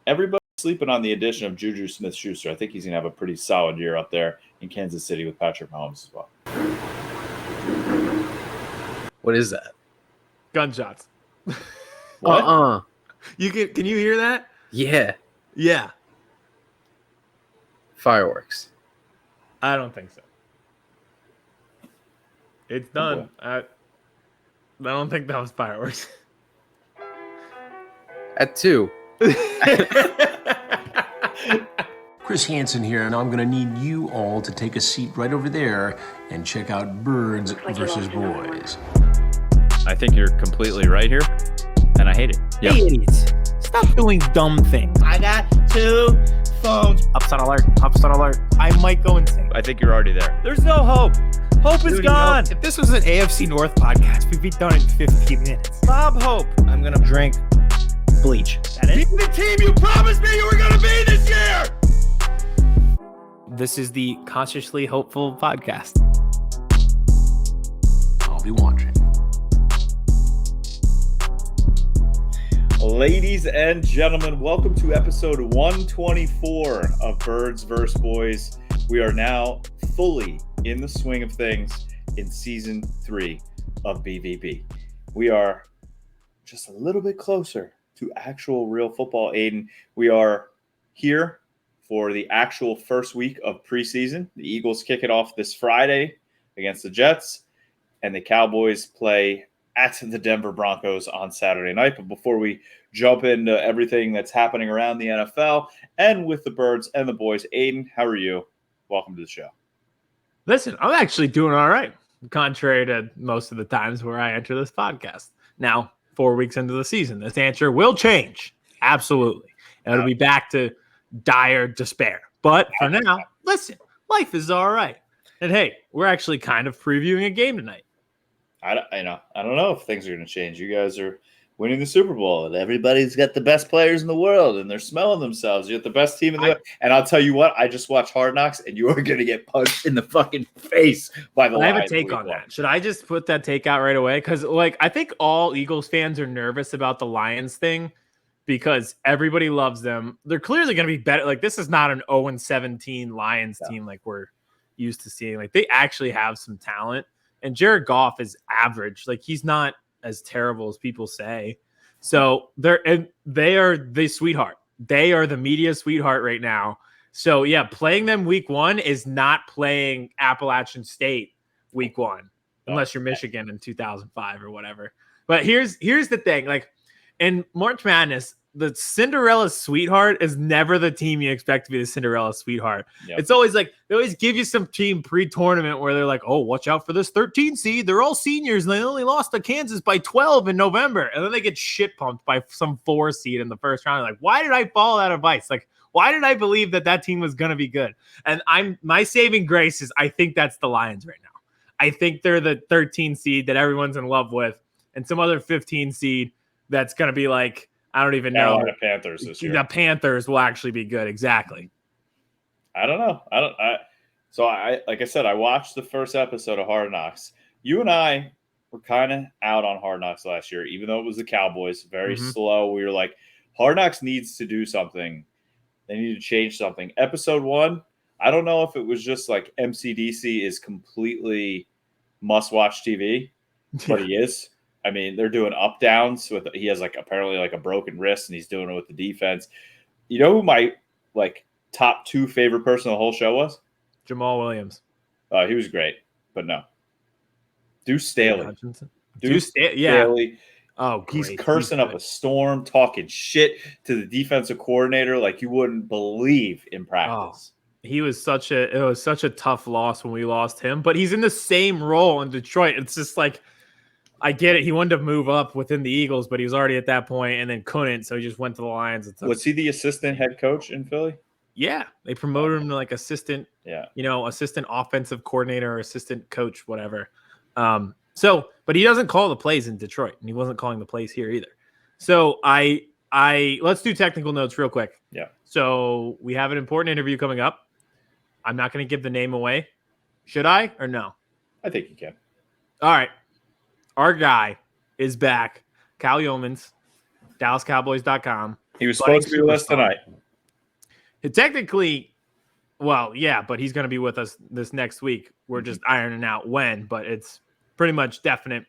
everybody's sleeping on the addition of Juju Smith-Schuster. I think he's going to have a pretty solid year up there in Kansas City with Patrick Mahomes as well. What is that? Gunshots. What? Can you hear that? Yeah. Yeah. Fireworks. I don't think so. It's done. I don't think that was fireworks. At 2. Chris Hansen here, and I'm going to need you all to take a seat right over there and check out Birds versus Boys. I think you're completely right here, and I hate it. Yeah. Hey, idiots. Stop doing dumb things. I got 2 phones. Upset alert. Upset alert. I might go insane. I think you're already there. There's no hope. Hope is gone. If this was an AFC North podcast, we'd be done in 15 minutes. Bob Hope. I'm going to drink bleach. That is the team you promised me you were going to be this year! This is the Consciously Hopeful podcast. I'll be watching. Ladies and gentlemen, welcome to episode 124 of Birds vs. Boys. We are now fully in the swing of things in season 3 of BVB. We are just a little bit closer to actual real football, Aidan. We are here for the actual first week of preseason. The Eagles kick it off this Friday against the Jets, and the Cowboys play at the Denver Broncos on Saturday night. But before we jump into everything that's happening around the NFL and with the Birds and the Boys, Aidan, how are you? Welcome to the show. Listen, I'm actually doing all right, contrary to most of the times where I enter this podcast. Now, 4 weeks into the season, this answer will change. Absolutely. And it'll be back to dire despair. But for now, listen, life is all right. And hey, we're actually kind of previewing a game tonight. I don't know if things are going to change. You guys are winning the Super Bowl, and everybody's got the best players in the world, and they're smelling themselves. You got the best team in the world. And I'll tell you what, I just watched Hard Knocks, and you are going to get punched in the fucking face by the Lions. I have a take on that. Should I just put that take out right away? Because, I think all Eagles fans are nervous about the Lions thing because everybody loves them. They're clearly going to be better. This is not an 0-17 Lions team like we're used to seeing. They actually have some talent. And Jared Goff is average. He's not as terrible as people say. So they are the sweetheart. They are the media sweetheart right now. So yeah, playing them week 1 is not playing Appalachian State week 1, unless you're Michigan in 2005 or whatever. But here's the thing. In March Madness, the Cinderella sweetheart is never the team you expect to be the Cinderella sweetheart. Yep. It's always they always give you some team pre-tournament where they're like, oh, watch out for this 13 seed. They're all seniors and they only lost to Kansas by 12 in November. And then they get shit pumped by some 4 seed in the first round. Why did I follow that advice? Why did I believe that team was going to be good? And my saving grace is I think that's the Lions right now. I think they're the 13 seed that everyone's in love with and some other 15 seed that's going to be I don't even know. The Panthers this year. The Panthers will actually be good. Exactly. I don't know. So like I said, I watched the first episode of Hard Knocks. You and I were kind of out on Hard Knocks last year, even though it was the Cowboys. Very slow. We were like, Hard Knocks needs to do something. They need to change something. Episode 1, I don't know if it was just MCDC is completely must-watch TV, but he is. I mean, they're doing up downs with. He has apparently a broken wrist, and he's doing it with the defense. You know who my top 2 favorite person of the whole show was? Jamal Williams. He was great, but no. Deuce Staley. Staley. Oh, great. He's cursing up a storm, talking shit to the defensive coordinator like you wouldn't believe in practice. It was such a tough loss when we lost him, but he's in the same role in Detroit. It's just I get it. He wanted to move up within the Eagles, but he was already at that point and then couldn't, so he just went to the Lions. Was he the assistant head coach in Philly? Yeah, they promoted him to assistant. Yeah, assistant offensive coordinator or assistant coach, whatever. But he doesn't call the plays in Detroit, and he wasn't calling the plays here either. So let's do technical notes real quick. Yeah. So we have an important interview coming up. I'm not going to give the name away. Should I or no? I think you can. All right. Our guy is back. Cal Yeomans, DallasCowboys.com. He was supposed to be with us tonight. Technically, well, yeah, but he's going to be with us this next week. We're just ironing out when, but it's pretty much definite.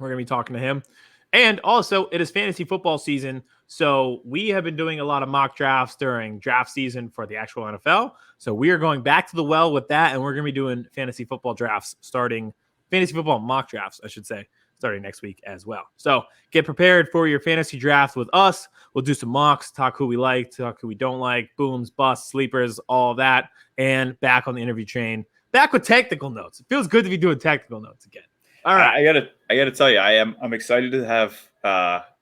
We're going to be talking to him. And also, it is fantasy football season, so we have been doing a lot of mock drafts during draft season for the actual NFL. So we are going back to the well with that, and we're going to be doing fantasy football mock drafts, I should say, starting next week as well. So get prepared for your fantasy draft with us. We'll do some mocks, talk who we like, talk who we don't like, booms, busts, sleepers, all of that, and back on the interview train, back with technical notes. It feels good to be doing technical notes again. All right. I gotta tell you, I'm excited to have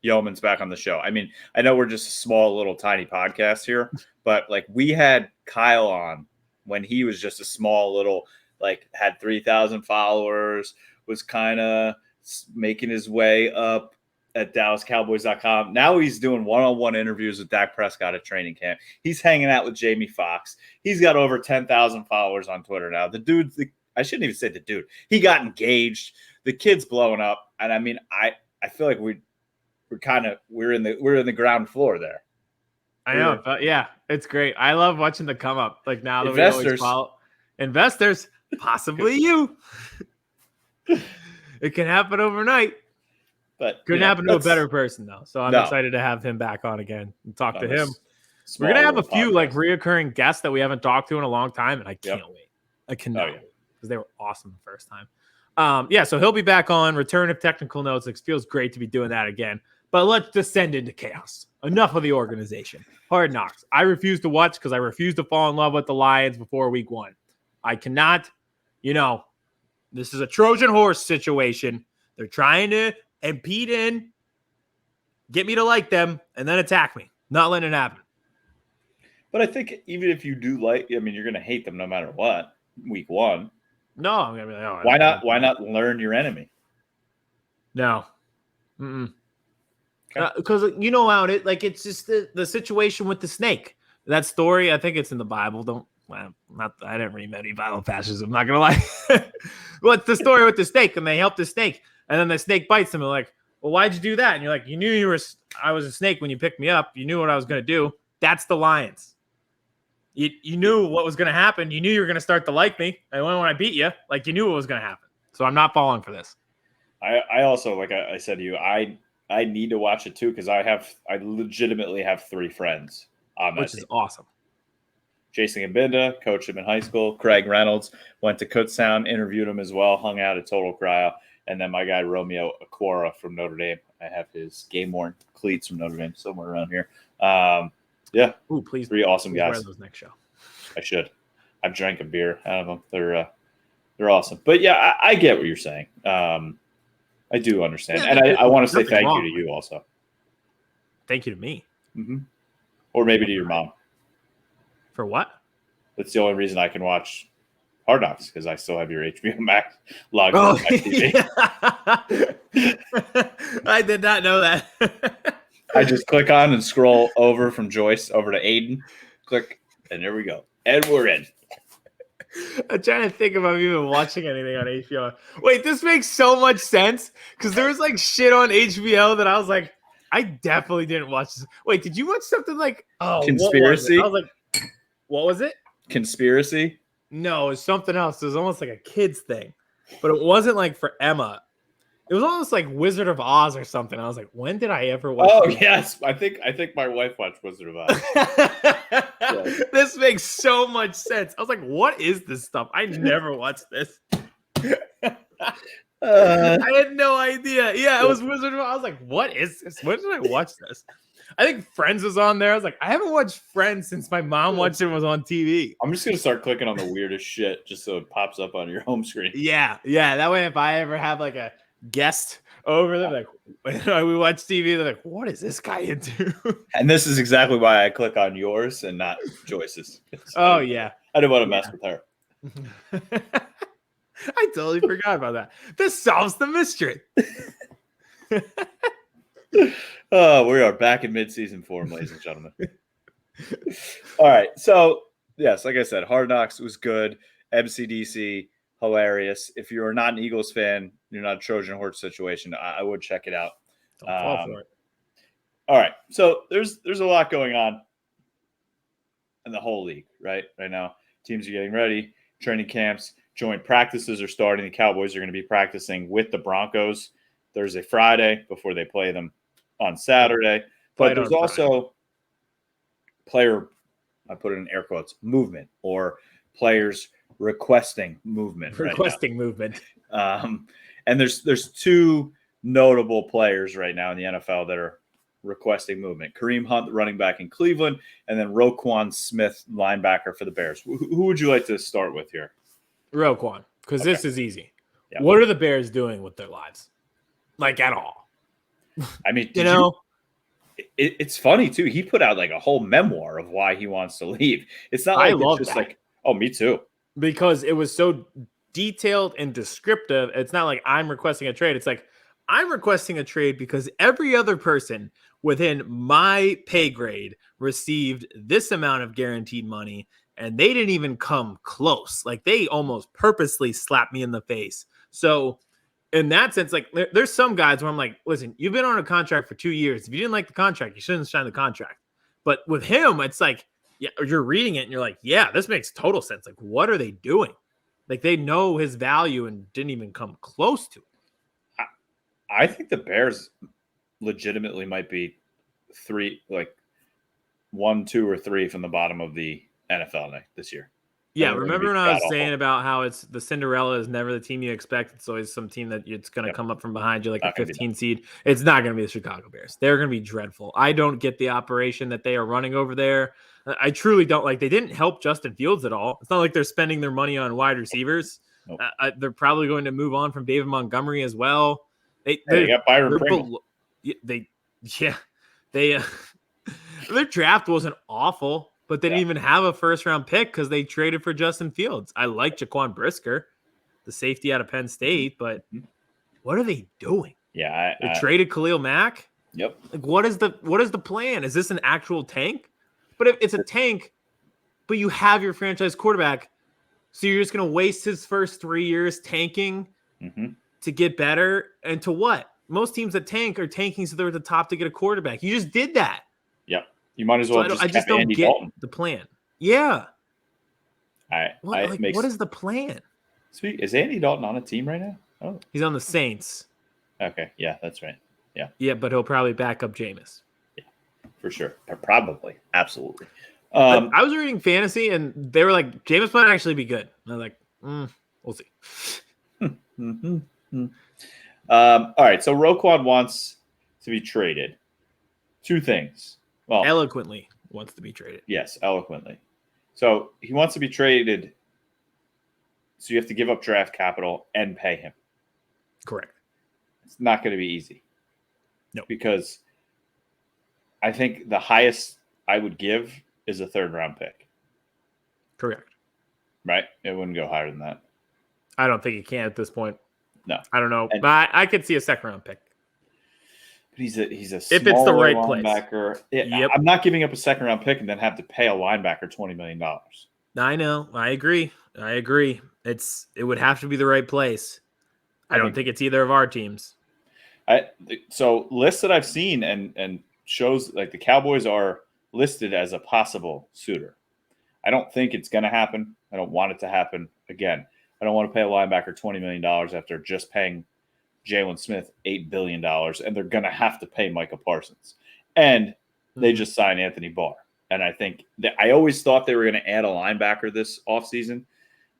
Yeomans back on the show. I mean, I know we're just a small little tiny podcast here, but like we had Kyle on when he was just a small little, like had 3,000 followers, was kind of making his way up at DallasCowboys.com. Now he's doing one-on-one interviews with Dak Prescott at training camp. He's hanging out with Jamie Foxx. He's got over 10,000 followers on Twitter now. The dude, I shouldn't even say the dude. He got engaged. The kid's blowing up, and I mean, I feel like we're in the ground floor there. I know, but yeah, it's great. I love watching the come up. Like now that investors. we always follow investors, possibly you. It can happen overnight. But couldn't happen to a better person though. So I'm excited to have him back on again and talk to him. We're gonna have a few like reoccurring guests that we haven't talked to in a long time, and I can't wait. I cannot wait because they were awesome the first time. So he'll be back on return of technical notes. It feels great to be doing that again. But let's descend into chaos. Enough of the organization. Hard Knocks. I refuse to watch because I refuse to fall in love with the Lions before week 1. I cannot, this is a Trojan horse situation. They're trying to impede in, get me to like them, and then attack me. Not letting it happen. But I think even if you do you're going to hate them no matter what, week 1. No, I'm going to be like, oh. Why not learn your enemy? No. Because it's just the situation with the snake. That story, I think it's in the Bible. I didn't read many Bible passages. I'm not gonna lie. What's the story with the snake? And they help the snake, and then the snake bites them. And like, well, why'd you do that? And you're like, you knew I was a snake when you picked me up. You knew what I was gonna do. That's the Lions. You knew what was gonna happen. You knew you were gonna start to like me, and when I beat you, like you knew what was gonna happen. So I'm not falling for this. I also, like I said to you, I need to watch it too because I legitimately have 3 friends on that which team. Is awesome. Jason Gambinda, coached him in high school. Craig Reynolds went to Kutztown, interviewed him as well, hung out at Total Cryo. And then my guy Romeo Aquara from Notre Dame. I have his game-worn cleats from Notre Dame somewhere around here. Yeah. Ooh, please. 3 awesome guys. Wear those next show. I should. I've drank a beer out of them. They're awesome. But yeah, I get what you're saying. I do understand. Yeah, and I want to say thank wrong. you to you also. Thank you to me. Mm-hmm. Or maybe to your mom. For what? That's the only reason I can watch Hard Knocks because I still have your HBO Max logged Oh, on my TV. I did not know that. I just click on and scroll over from Joyce over to Aidan. Click, and there we go. And we're in. I'm trying to think if I'm even watching anything on HBO. Wait, this makes so much sense because there was like shit on HBO that I was like, I definitely didn't watch this. Wait, did you watch something like Conspiracy? I was like, what was it? Conspiracy? No, it was something else. It was almost like a kid's thing, but it wasn't like for Emma. It was almost like Wizard of Oz or something. I was like, when did I ever watch? Oh, yes. I think my wife watched Wizard of Oz. Yeah. This makes so much sense. I was like, what is this stuff? I never watched this. I had no idea. Yeah, it was Wizard of Oz. I was like, what is this? When did I watch this? I think Friends was on there. I was like, I haven't watched Friends since my mom watched it and was on TV. I'm just going to start clicking on the weirdest shit just so it pops up on your home screen. Yeah. That way, if I ever have like a guest over there, like when we watch TV, they're like, what is this guy into? And this is exactly why I click on yours and not Joyce's. Oh, yeah. I didn't want to mess with her. I totally forgot about that. This solves the mystery. Oh, we are back in mid-season form, ladies and gentlemen. All right. So, yes, like I said, Hard Knocks was good. MCDC, hilarious. If you're not an Eagles fan, you're not a Trojan horse situation, I would check it out. Don't fall for it. All right. So there's a lot going on in the whole league, right now. Teams are getting ready. Training camps, joint practices are starting. The Cowboys are going to be practicing with the Broncos Thursday, Friday before they play them on Saturday. But there's also player, I put it in air quotes, movement, or players requesting movement. Movement. And there's two notable players right now in the NFL that are requesting movement. Kareem Hunt, running back in Cleveland, and then Roquan Smith, linebacker for the Bears. Who would you like to start with here? Roquan, because this is easy. Yeah. What are the Bears doing with their lives? Like, at all? I mean, it's funny, too. He put out like a whole memoir of why he wants to leave. It's not like it's just like, oh, me too. Because it was so detailed and descriptive. It's not like I'm requesting a trade. It's like, I'm requesting a trade because every other person within my pay grade received this amount of guaranteed money, and they didn't even come close. Like, they almost purposely slapped me in the face. So in that sense, like, there's some guys where I'm like, listen, you've been on a contract for 2 years. If you didn't like the contract, you shouldn't sign the contract. But with him, it's like, yeah, you're reading it and you're like, yeah, this makes total sense. Like, what are they doing? Like, they know his value and didn't even come close to it. I think the Bears legitimately might be 1, 2, or 3 from the bottom of the NFL this year. Yeah, remember when I was saying about how it's the Cinderella is never the team you expect. It's always some team that it's going to come up from behind you like a 15 seed. It's not going to be the Chicago Bears. They're going to be dreadful. I don't get the operation that they are running over there. I truly don't. Like, they didn't help Justin Fields at all. It's not like they're spending their money on wide receivers. Nope. They're probably going to move on from David Montgomery as well. They got Byron Pringle. Their draft wasn't awful, but they didn't even have a first-round pick because they traded for Justin Fields. I like Jaquan Brisker, the safety out of Penn State, but what are they doing? Yeah, they traded Khalil Mack. Yep. Like, what is the plan? Is this an actual tank? But if it's a tank, but you have your franchise quarterback, so you're just going to waste his first 3 years tanking to get better, and to what? Most teams that tank are tanking so they're at the top to get a quarterback. You just did that. Yep. You might as well I just don't get Dalton. the plan. Yeah. What is the plan? Is Andy Dalton on a team right now? Oh, he's on the Saints. Okay. Yeah, that's right. Yeah. Yeah, but he'll probably back up Jameis. Yeah, for sure. Probably. Absolutely. I was reading fantasy, and they were like, Jameis might actually be good. And I was like, we'll see. All right. So Roquan wants to be traded. Two things. Well, eloquently wants to be traded. Yes, eloquently. So he wants to be traded. So you have to give up draft capital and pay him. Correct. It's not going to be easy. No. Because I think the highest I would give is a 3rd-round pick. Correct. Right? It wouldn't go higher than that. I don't think he can at this point. No. I don't know. But I could see a 2nd-round pick. But he's a if it's the right linebacker. Place. Yep. I'm not giving up a 2nd-round pick and then have to pay a linebacker $20 million. I know. I agree. It would have to be the right place. I don't think it's either of our teams. So lists that I've seen and shows like the Cowboys are listed as a possible suitor. I don't think it's going to happen. I don't want it to happen. Again, I don't want to pay a linebacker $20 million after just paying Jalen Smith $8 billion, and they're going to have to pay Micah Parsons. And they just signed Anthony Barr. And I think that I always thought they were going to add a linebacker this offseason.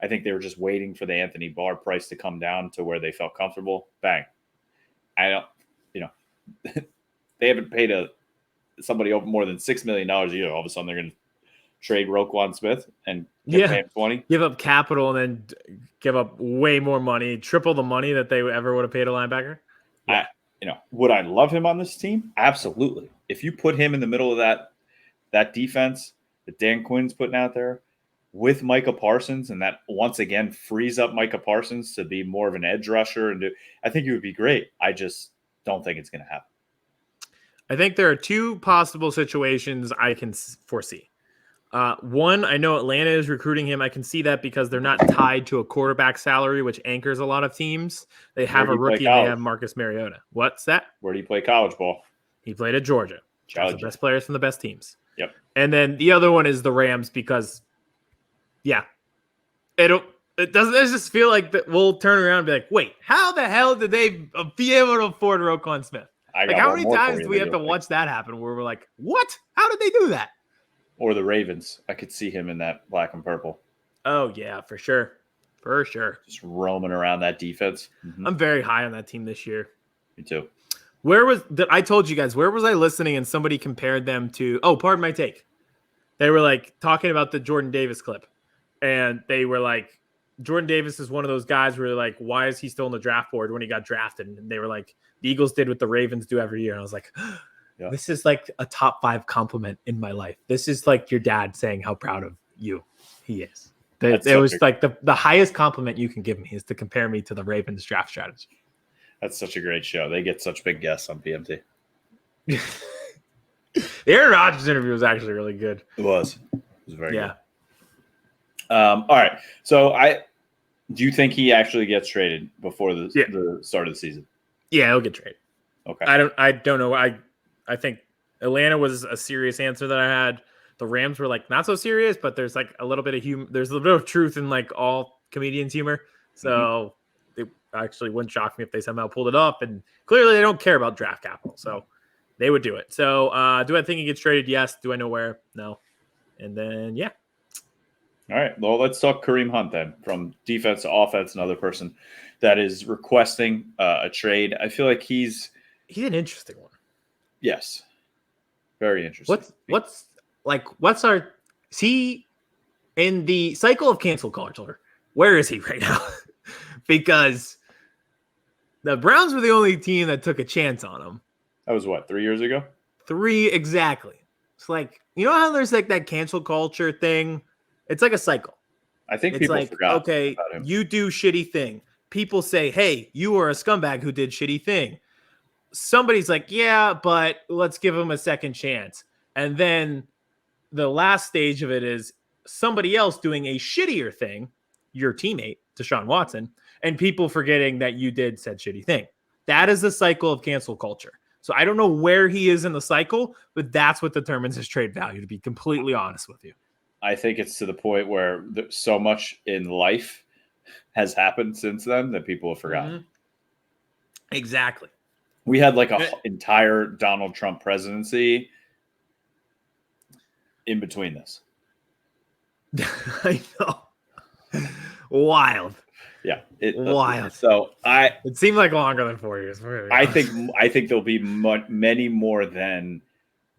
I think they were just waiting for the Anthony Barr price to come down to where they felt comfortable. Bang. They haven't paid somebody over more than $6 million a year. All of a sudden, they're going to trade Roquan Smith and pay him 20. Give up capital and then give up way more money, triple the money that they ever would have paid a linebacker. Yeah. Would I love him on this team? Absolutely. If you put him in the middle of that defense that Dan Quinn's putting out there with Micah Parsons, and that once again frees up Micah Parsons to be more of an edge rusher, I think it would be great. I just don't think it's going to happen. I think there are 2 possible situations I can foresee. One, I know Atlanta is recruiting him. I can see that because they're not tied to a quarterback salary, which anchors a lot of teams. They have a rookie and they have Marcus Mariota. What's that? Where do you play college ball? He played at Georgia. That's the best players from the best teams. Yep. And then the other one is the Rams because, it just feel like that we'll turn around and be like, wait, how the hell did they be able to afford Roquan Smith? Like, how many times do we have to watch that happen where we're like, what? How did they do that? Or the Ravens. I could see him in that black and purple. Oh, yeah, for sure. For sure. Just roaming around that defense. I'm very high on that team this year. Me too. I told you guys, where was I listening and somebody compared them to, pardon my take. They were like talking about the Jordan Davis clip. And they were like, Jordan Davis is one of those guys where they're like, why is he still on the draft board when he got drafted? And they were like, the Eagles did what the Ravens do every year. And I was like, This is like a top 5 compliment in my life. This is like your dad saying how proud of you he is. It was like the highest compliment you can give me is to compare me to the Ravens draft strategy. That's such a great show. They get such big guests on PMT. The Aaron Rodgers interview was actually really good. It was very good. All right. So do you think he actually gets traded before the start of the season? Yeah, he'll get traded. Okay. I don't know. I think Atlanta was a serious answer that I had. The Rams were like not so serious, but there's like a little bit of there's a little bit of truth in like all comedians' humor. So it actually wouldn't shock me if they somehow pulled it off. And clearly they don't care about draft capital, so they would do it. So do I think he gets traded? Yes. Do I know where? No. And then All right. Well, let's talk Kareem Hunt then, from defense to offense. Another person that is requesting a trade. I feel like he's an interesting one. Yes. Very interesting. Is he in the cycle of cancel culture? Where is he right now? Because the Browns were the only team that took a chance on him. That was 3 years ago? 3 exactly. It's like, you know how there's like that cancel culture thing? It's like a cycle. I think it's people like, forgot okay, about him. You do shitty thing. People say, hey, you are a scumbag who did shitty thing. Somebody's like, yeah, but let's give him a second chance. And then the last stage of it is somebody else doing a shittier thing, your teammate, Deshaun Watson, and people forgetting that you did said shitty thing. That is the cycle of cancel culture. So I don't know where he is in the cycle, but that's what determines his trade value, to be completely honest with you. I think it's to the point where so much in life has happened since then that people have forgotten. Mm-hmm. Exactly. We had like an entire Donald Trump presidency in between this. I know. Wild. Yeah. Wild. So it seemed like longer than 4 years. I think there'll be many more than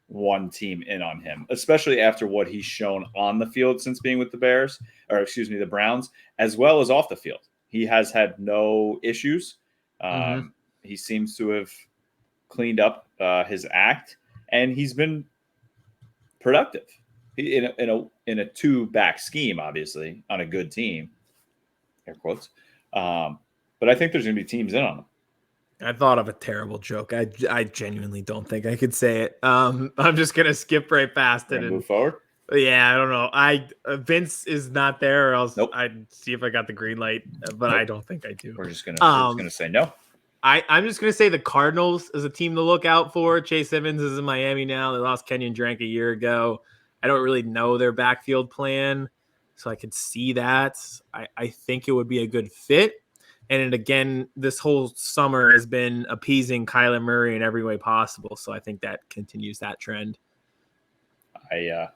one team in on him, especially after what he's shown on the field since being with the the Browns, as well as off the field. He has had no issues. He seems to have cleaned up his act, and he's been productive in a 2-back scheme, obviously on a good team, air quotes. But I think there's going to be teams in on him. I thought of a terrible joke. I genuinely don't think I could say it. I'm just gonna skip right past it and move forward. Yeah, I don't know. Vince is not there, or else I'd see if I got the green light. But I don't think I do. We're just gonna say no. I'm just gonna say the Cardinals is a team to look out for. Chase Evans is in Miami now. They lost Kenyon Drake a year ago. I don't really know their backfield plan, so I could see that. I think it would be a good fit. And again, this whole summer has been appeasing Kyler Murray in every way possible. So I think that continues that trend. I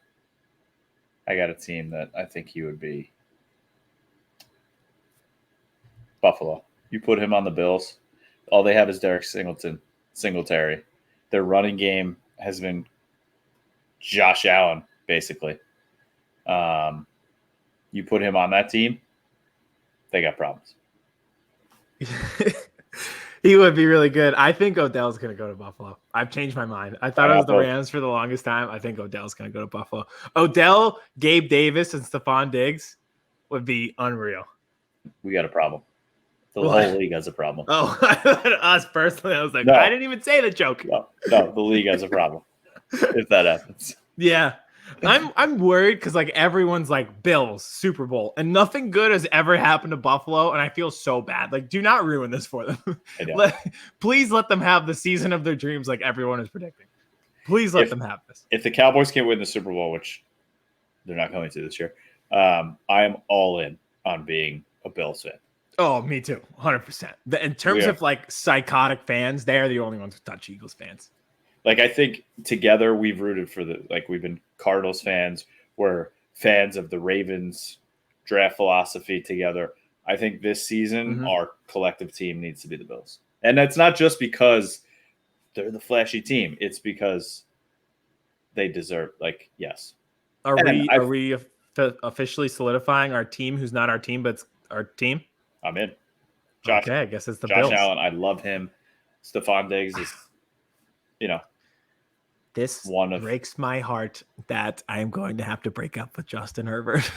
got a team that I think he would be. Buffalo. You put him on the Bills. All they have is Derek Singletary. Their running game has been Josh Allen, basically. You put him on that team, they got problems. He would be really good. I think Odell's going to go to Buffalo. I've changed my mind. I thought it was the Rams for the longest time. I think Odell's going to go to Buffalo. Odell, Gabe Davis, and Stephon Diggs would be unreal. We got a problem. The whole league has a problem. Oh, us personally, I was like, no. I didn't even say the joke. No, the league has a problem if that happens. Yeah. I'm worried because like everyone's like Bills Super Bowl and nothing good has ever happened to Buffalo and I feel so bad. Like, do not ruin this for them. Please let them have the season of their dreams like everyone is predicting. Please let them have this. If the Cowboys can't win the Super Bowl, which they're not going to this year, I am all in on being a Bills fan. Oh, me too. 100%. In terms of like psychotic fans, they are the only ones who touch Eagles fans. Like, I think together we've rooted for we've been Cardinals fans. We're fans of the Ravens draft philosophy together. I think this season our collective team needs to be the Bills. And that's not just because they're the flashy team. It's because they deserve, yes. Are we officially solidifying our team who's not our team, but it's our team? I'm in. Josh, okay, I guess it's the Josh Bills. Allen, I love him. Stephon Diggs is, This breaks my heart that I am going to have to break up with Justin Herbert.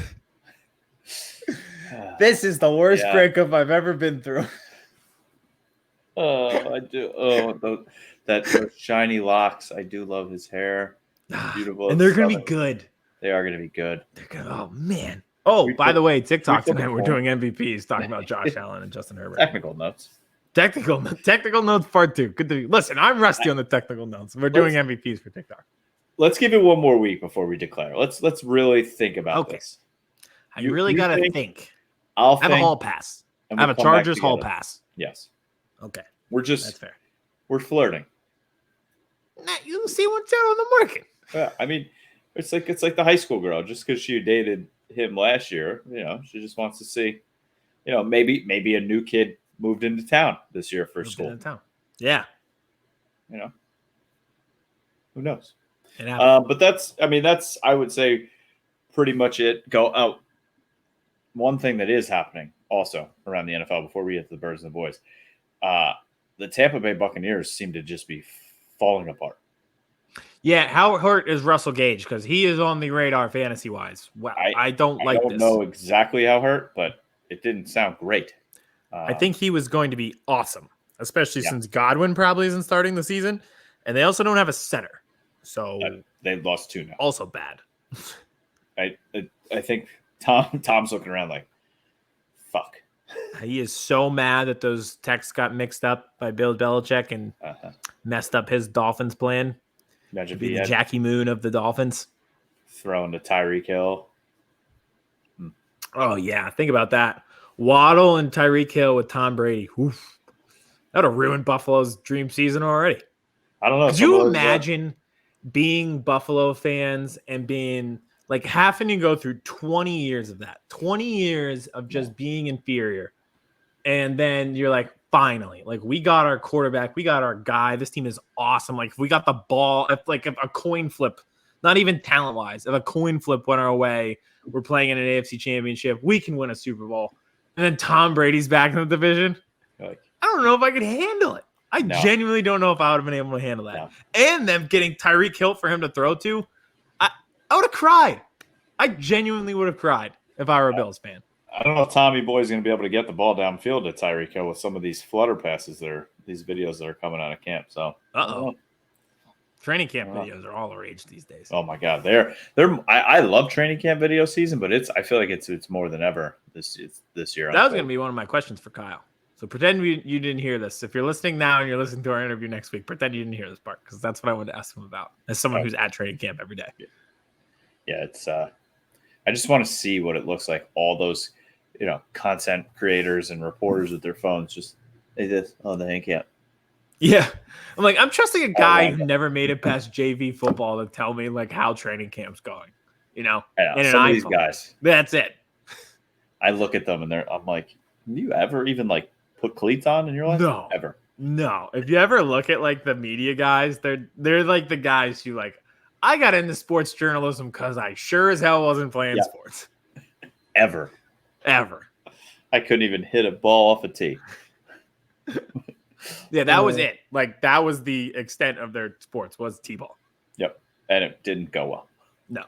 This is the worst breakup I've ever been through. Oh, I do. Oh, those shiny locks. I do love his hair. Beautiful. And they're going to be good. They are going to be good. They're going to, oh, man. Oh, by the way, TikTok tonight, we're doing MVPs talking about Josh Allen and Justin Herbert. Technical notes. Technical notes part 2. Good to listen. I'm rusty on the technical notes. We're doing MVPs for TikTok. Let's give it one more week before we declare. Let's really think about this. I really got to think. I have a hall pass. I have a Chargers hall pass. Yes. Okay. That's fair. We're flirting. You see what's out on the market. Yeah, I mean, it's like the high school girl. Just because she dated him last year, she just wants to see, maybe a new kid moved into town this year for school. Into town. Yeah. Who knows? But that's I would say pretty much it. One thing that is happening also around the NFL before we get to the Birds and the Boys, the Tampa Bay Buccaneers seem to just be falling apart. Yeah, how hurt is Russell Gage? Because he is on the radar fantasy-wise. Wow, I don't know exactly how hurt, but it didn't sound great. I think he was going to be awesome, especially since Godwin probably isn't starting the season. And they also don't have a center. So they've lost 2 now. Also bad. I think Tom's looking around like, fuck. He is so mad that those texts got mixed up by Bill Belichick and messed up his Dolphins plan. Imagine be the Jackie Moon of the Dolphins. Throwing to Tyreek Hill. Oh, yeah. Think about that. Waddle and Tyreek Hill with Tom Brady. Oof. That would have ruined Buffalo's dream season already. I don't know. Could you imagine being Buffalo fans and being like having to go through 20 years of that? 20 years of just being inferior. And then you're like, finally, we got our quarterback, we got our guy. This team is awesome. If we got the ball, if a coin flip, not even talent wise, if a coin flip went our way, we're playing in an AFC championship, we can win a Super Bowl. And then Tom Brady's back in the division. I don't know if I could handle it. I genuinely don't know if I would have been able to handle that. No. And them getting Tyreek Hill for him to throw to, I would have cried. I genuinely would have cried if I were a Bills fan. I don't know if Tommy Boy's going to be able to get the ball downfield to Tyreek Hill with some of these flutter passes these videos that are coming out of camp. So, training camp videos are all the rage these days. Oh my God, I love training camp video season, but I feel like it's more than ever this year. That was going to be one of my questions for Kyle. So pretend you didn't hear this. If you're listening now and you're listening to our interview next week, pretend you didn't hear this part because that's what I wanted to ask him about as someone who's at training camp every day. Yeah, it's. I just want to see what it looks like. All those. Content creators and reporters with their phones they can't. Yeah. I'm trusting a guy who never made it past JV football to tell me how training camp's going, I know. Some of these guys. That's it. I look at them and I'm like, have you ever even put cleats on in your life? No. Ever. No. If you ever look at the media guys, they're the guys who I got into sports journalism because I sure as hell wasn't playing sports. Ever. I couldn't even hit a ball off a tee. Yeah, that was it. That was the extent of their sports was t-ball. Yep, and it didn't go well. No.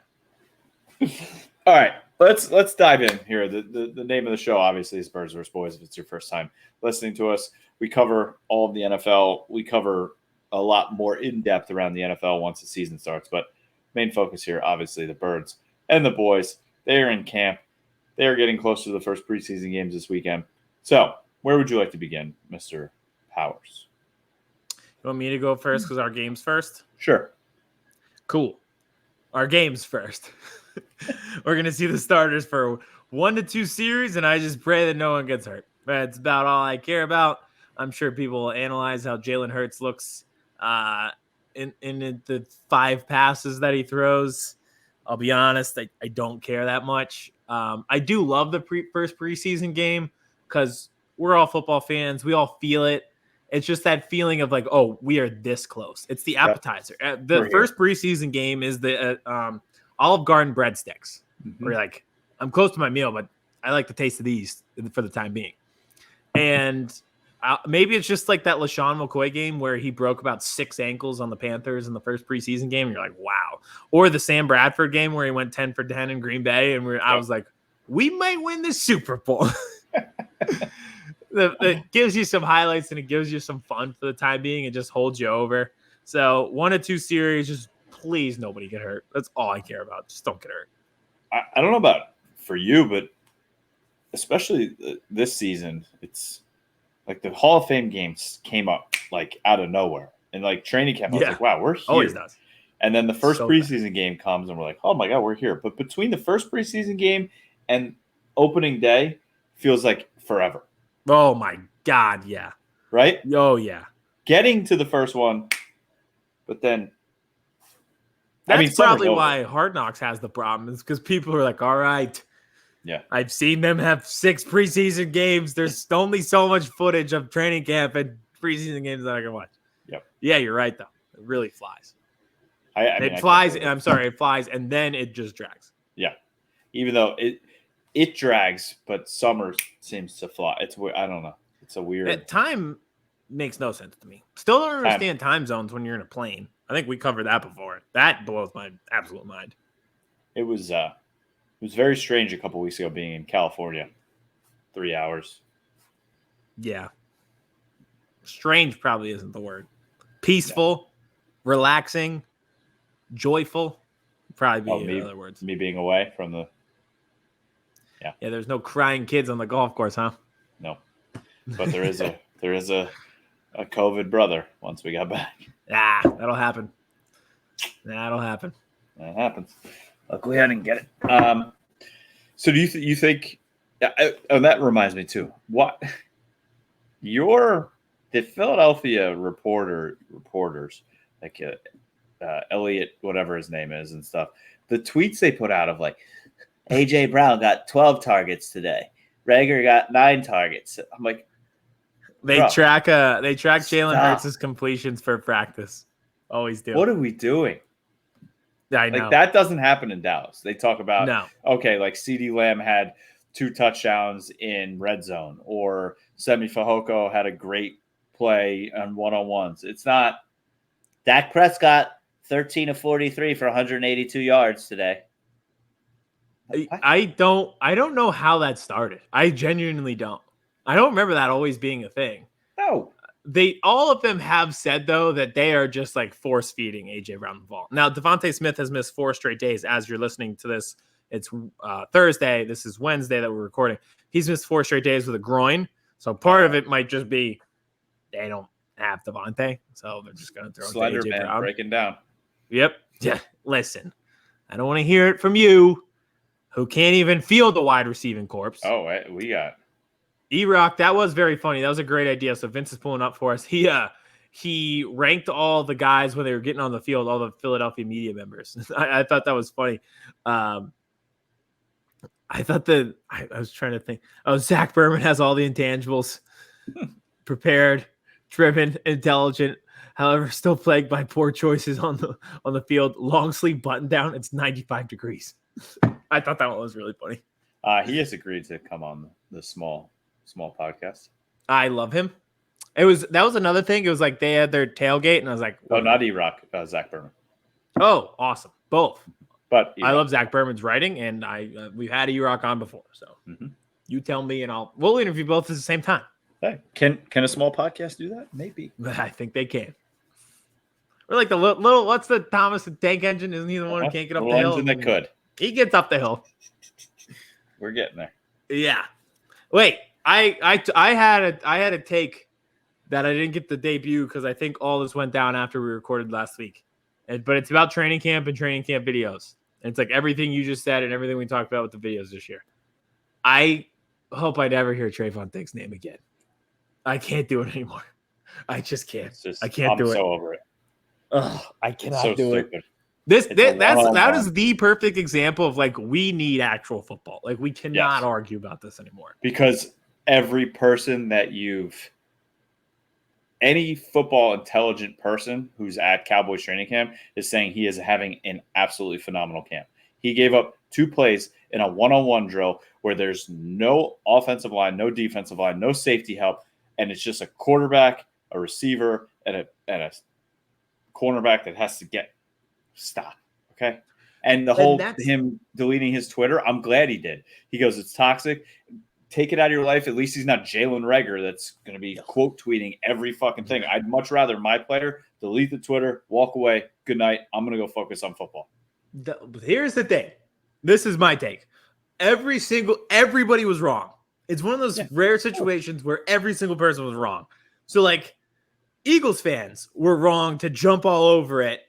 All right, let's dive in here. The name of the show obviously is Birds vs. Boys. If it's your first time listening to us, we cover all of the NFL. We cover a lot more in depth around the NFL once the season starts. But main focus here, obviously, the Birds and the Boys. They are in camp. They are getting close to the first preseason games this weekend. So, where would you like to begin, Mr. Powers? You want me to go first because our game's first? Sure. Cool. Our games first. We're going to see the starters for 1 to 2 series, and I just pray that no one gets hurt. That's about all I care about. I'm sure people will analyze how Jalen Hurts looks in the 5 passes that he throws. I'll be honest, I don't care that much. I do love the first preseason game because we're all football fans. We all feel it. It's just that feeling of like, oh, we are this close. It's the appetizer. The first preseason game is the Olive Garden breadsticks. Where you're like, I'm close to my meal, but I like the taste of these for the time being. And maybe it's just like that LaShawn McCoy game where he broke about 6 ankles on the Panthers in the first preseason game. And you're like, wow. Or the Sam Bradford game where he went 10 for 10 in Green Bay. And I was like, we might win the Super Bowl. It gives you some highlights and it gives you some fun for the time being. It just holds you over. So 1 to 2 series, just please nobody get hurt. That's all I care about. Just don't get hurt. I don't know about for you, but especially this season, it's like the Hall of Fame games came up like out of nowhere. And like training camp, I was like, wow, we're here. Always does. And then the first preseason game comes and we're like, oh my God, we're here. But between the first preseason game and opening day feels like forever. Oh my God, yeah. Right? Oh yeah. Getting to the first one, but then that's probably why Hard Knocks has the problem, is because people are like, all right. Yeah. I've seen them have 6 preseason games. There's only so much footage of training camp and preseason games that I can watch. Yep. Yeah, you're right though. It really flies. It flies, and then it just drags. Yeah. Even though it drags, but summer seems to fly. It's weird. I don't know. It's a weird time makes no sense to me. Still don't understand time zones when you're in a plane. I think we covered that before. That blows my absolute mind. It was very strange a couple weeks ago being in California. 3 hours. Yeah. Strange probably isn't the word. Peaceful, relaxing, joyful. Probably be other words. Me being away from the Yeah, there's no crying kids on the golf course, huh? No. But there is a COVID brother once we got back. That'll happen. That happens. Luckily, I didn't get it. So do you think? That reminds me too. What the Philadelphia reporters like Elliot, whatever his name is, and stuff. The tweets they put out of like AJ Brown got 12 targets today. Rager got 9 targets. I'm like, they track Jalen Hurts' completions for practice. Always do. What are we doing? I know. Like that doesn't happen in Dallas. They talk about okay, like CeeDee Lamb had 2 touchdowns in red zone, or Semi Fehoko had a great play on one-on-ones. It's not. Dak Prescott 13 of 43 for 182 yards today. I don't know how that started. I genuinely don't. I don't remember that always being a thing. No. All of them have said though that they are just like force feeding AJ Brown the ball. Now Devontae Smith has missed 4 straight days. As you're listening to this, it's Thursday. This is Wednesday that we're recording. He's missed 4 straight days with a groin. So part of it might just be they don't have Devontae, so they're just going to throw Slender AJ man Brown. breaking down. Yep. Yeah. Listen, I don't want to hear it from you, who can't even field the wide receiving corpse. Oh, we got E-Rock. That was very funny. That was a great idea. So Vince is pulling up for us. He ranked all the guys when they were getting on the field, all the Philadelphia media members. I thought that was funny. I was trying to think. Oh, Zach Berman has all the intangibles. Prepared, driven, intelligent. However, still plagued by poor choices on the field. Long sleeve button down. It's 95 degrees. I thought that one was really funny. He has agreed to come on the small podcast. I love him. That was another thing. It was like they had their tailgate, and I was like, "Oh, not E-Rock, Zach Berman." Oh, awesome, both. But I love Zach Berman's writing, and we've had E-Rock on before, so you tell me, and we'll interview both at the same time. Hey, can a small podcast do that? Maybe. I think they can. We're like the little. What's the Thomas the Tank Engine? Isn't he the one who can't get up the hill? Engine that could. He gets up the hill. We're getting there. Yeah. Wait, I had a take that I didn't get the debut because I think all this went down after we recorded last week. But it's about training camp and training camp videos. And it's like everything you just said and everything we talked about with the videos this year. I hope I never hear Trayvon Diggs' name again. I can't do it anymore. I just can't. I can't do it. I'm so over it. Ugh, I cannot So do stupid. it. That is the perfect example of like we need actual football. Like we cannot argue about this anymore. Because every person that any football intelligent person who's at Cowboys training camp is saying he is having an absolutely phenomenal camp. He gave up 2 plays in a one-on-one drill where there's no offensive line, no defensive line, no safety help, and it's just a quarterback, a receiver, and a cornerback that has to stop. Okay. And him deleting his Twitter, I'm glad he did. He goes, it's toxic. Take it out of your life. At least he's not Jalen Reagor that's going to be quote tweeting every fucking thing. I'd much rather my player delete the Twitter, walk away. Good night. I'm going to go focus on football. Here's the thing. This is my take. Everybody was wrong. It's one of those rare situations where every single person was wrong. So like Eagles fans were wrong to jump all over it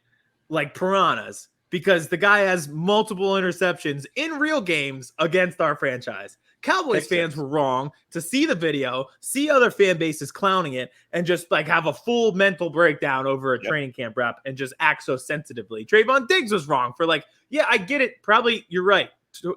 like piranhas because the guy has multiple interceptions in real games against our franchise. Cowboys fans were wrong to see the video, see other fan bases clowning it, and just like have a full mental breakdown over a training camp rep and just act so sensitively. Trayvon Diggs was wrong for like, yeah, I get it. Probably you're right.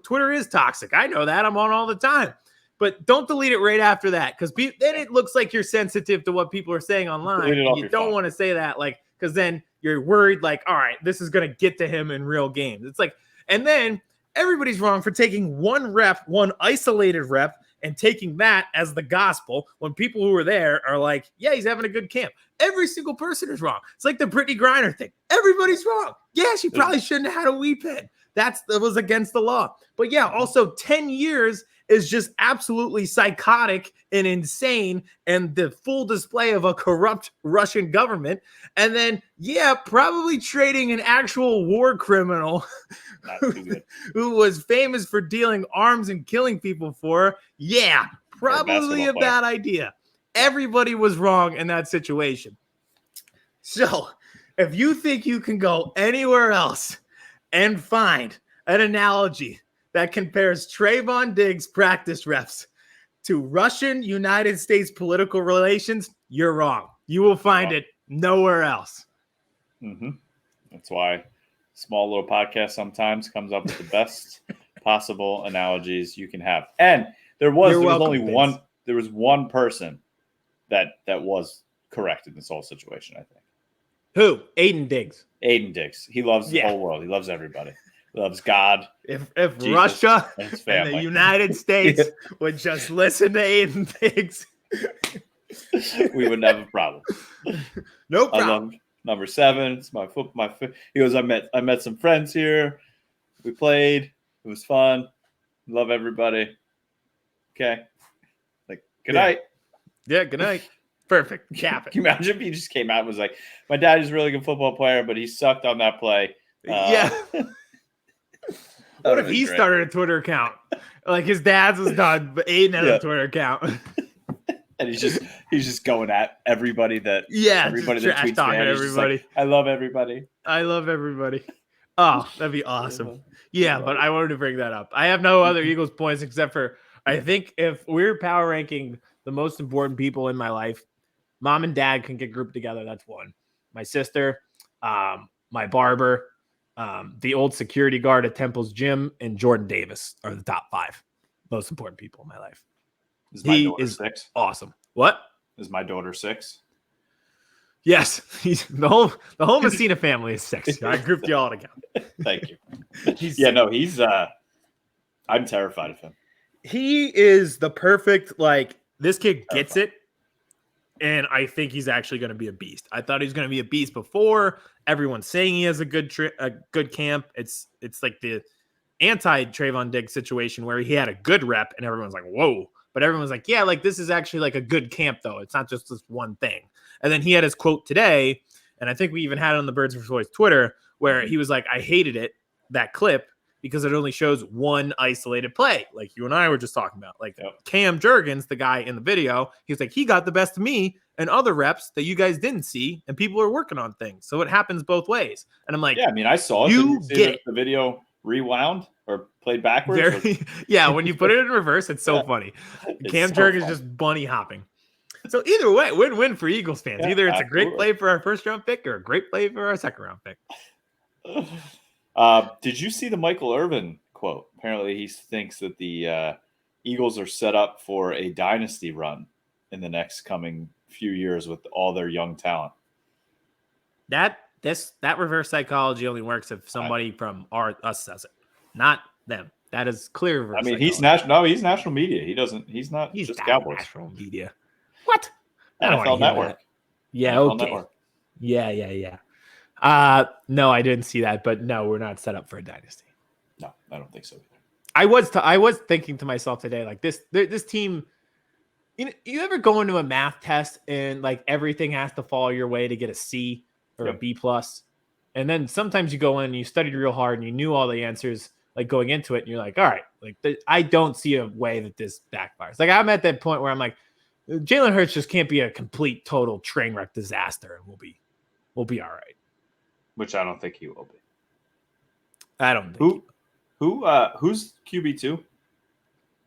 Twitter is toxic. I know that. I'm on all the time. But don't delete it right after that because then it looks like you're sensitive to what people are saying online. You don't want to say that because then you're worried like, all right, this is going to get to him in real games. It's like, and then everybody's wrong for taking one isolated rep and taking that as the gospel when people who were there are like, yeah, he's having a good camp. Every single person is wrong. It's like the Brittany Griner thing. Everybody's wrong. Yeah, she probably shouldn't have had a weed pen. That was against the law. But yeah, also 10 years is just absolutely psychotic and insane and the full display of a corrupt Russian government. And then, yeah, probably trading an actual war criminal who was famous for dealing arms and killing people yeah, probably a bad idea. Everybody was wrong in that situation. So if you think you can go anywhere else and find an analogy that compares Trayvon Diggs' practice reps to Russian United States political relations, you're wrong. You will find it nowhere else. Mm-hmm. That's why small little podcast sometimes comes up with the best possible analogies you can have. And there was one person that was correct in this whole situation, I think. Who? Aidan Diggs. Aidan Diggs. He loves the whole world. He loves everybody. He loves God. If Russia and the United States would just listen to Aidan Diggs, we wouldn't have a problem. No problem. I love number 7. It's my foot. He goes, I met some friends here. We played. It was fun. Love everybody. Okay. Like, good night. Yeah, good night. Perfect. Cap it. Can you imagine if he just came out and was like, my dad is a really good football player, but he sucked on that play. What if he started a Twitter account? Like his dad's was done, but Aidan had a Twitter account. And he's just going at everybody that everybody that tweets talking everybody. Like, I love everybody. I love everybody. Oh, that'd be awesome. Yeah, but I wanted to bring that up. I have no other Eagles points except for I think if we're power ranking the most important people in my life, mom and dad can get grouped together. That's one. My sister, my barber, the old security guard at Temple's gym, and Jordan Davis are the top 5 most important people in my life. He is 6. Awesome. What? Is my daughter 6? Yes. He's the whole Messina family is 6. I grouped you all together. Thank you. He's I'm terrified of him. He is the perfect, this kid gets it. And I think he's actually going to be a beast. I thought he was going to be a beast before. Everyone's saying he has a good camp. It's like the anti-Trayvon Diggs situation where he had a good rep and everyone's like, whoa. But everyone's like, yeah, this is actually like a good camp, though. It's not just this one thing. And then he had his quote today, and I think we even had it on the Birds vs. Boys Twitter, where he was like, I hated it, that clip, because it only shows one isolated play, like you and I were just talking about. Like Yep. Cam Jurgens, the guy in the video, he was like, he got the best of me and other reps that you guys didn't see, and people are working on things. So it happens both ways. And I'm like, Yeah, I mean, I saw it. You Did see get it. the video rewound or played backwards? very, yeah, when you put it in reverse, it's so Yeah. funny. It's Cam so Jurgens fun. just bunny hopping. So either way, win-win for Eagles fans. Yeah, Either it's a great absolutely. play for our first round pick or a great play for our second round pick. Did you see the Michael Irvin quote? Apparently, he thinks that the Eagles are set up for a dynasty run in the next coming few years with all their young talent. That reverse psychology only works if somebody from us says it, not them. That is clear reverse. I mean, he's psychology. national. No, he's national media. He's not He's just not Cowboys. national media. What? I don't wanna NFL hear Network. that. Yeah. NFL Okay. Network. Yeah. No, I didn't see that, but no, we're not set up for a dynasty. No, I don't think so either. I was thinking to myself today, like this team. You ever go into a math test and like everything has to fall your way to get a C or a Yep. B plus, and then sometimes you go in and you studied real hard and you knew all the answers like going into it, and you're like, all right, like I don't see a way that this backfires. Like I'm at that point where I'm like, Jalen Hurts just can't be a complete total train wreck disaster, and we'll be all right. Which I don't think he will be. I don't think Who's QB2?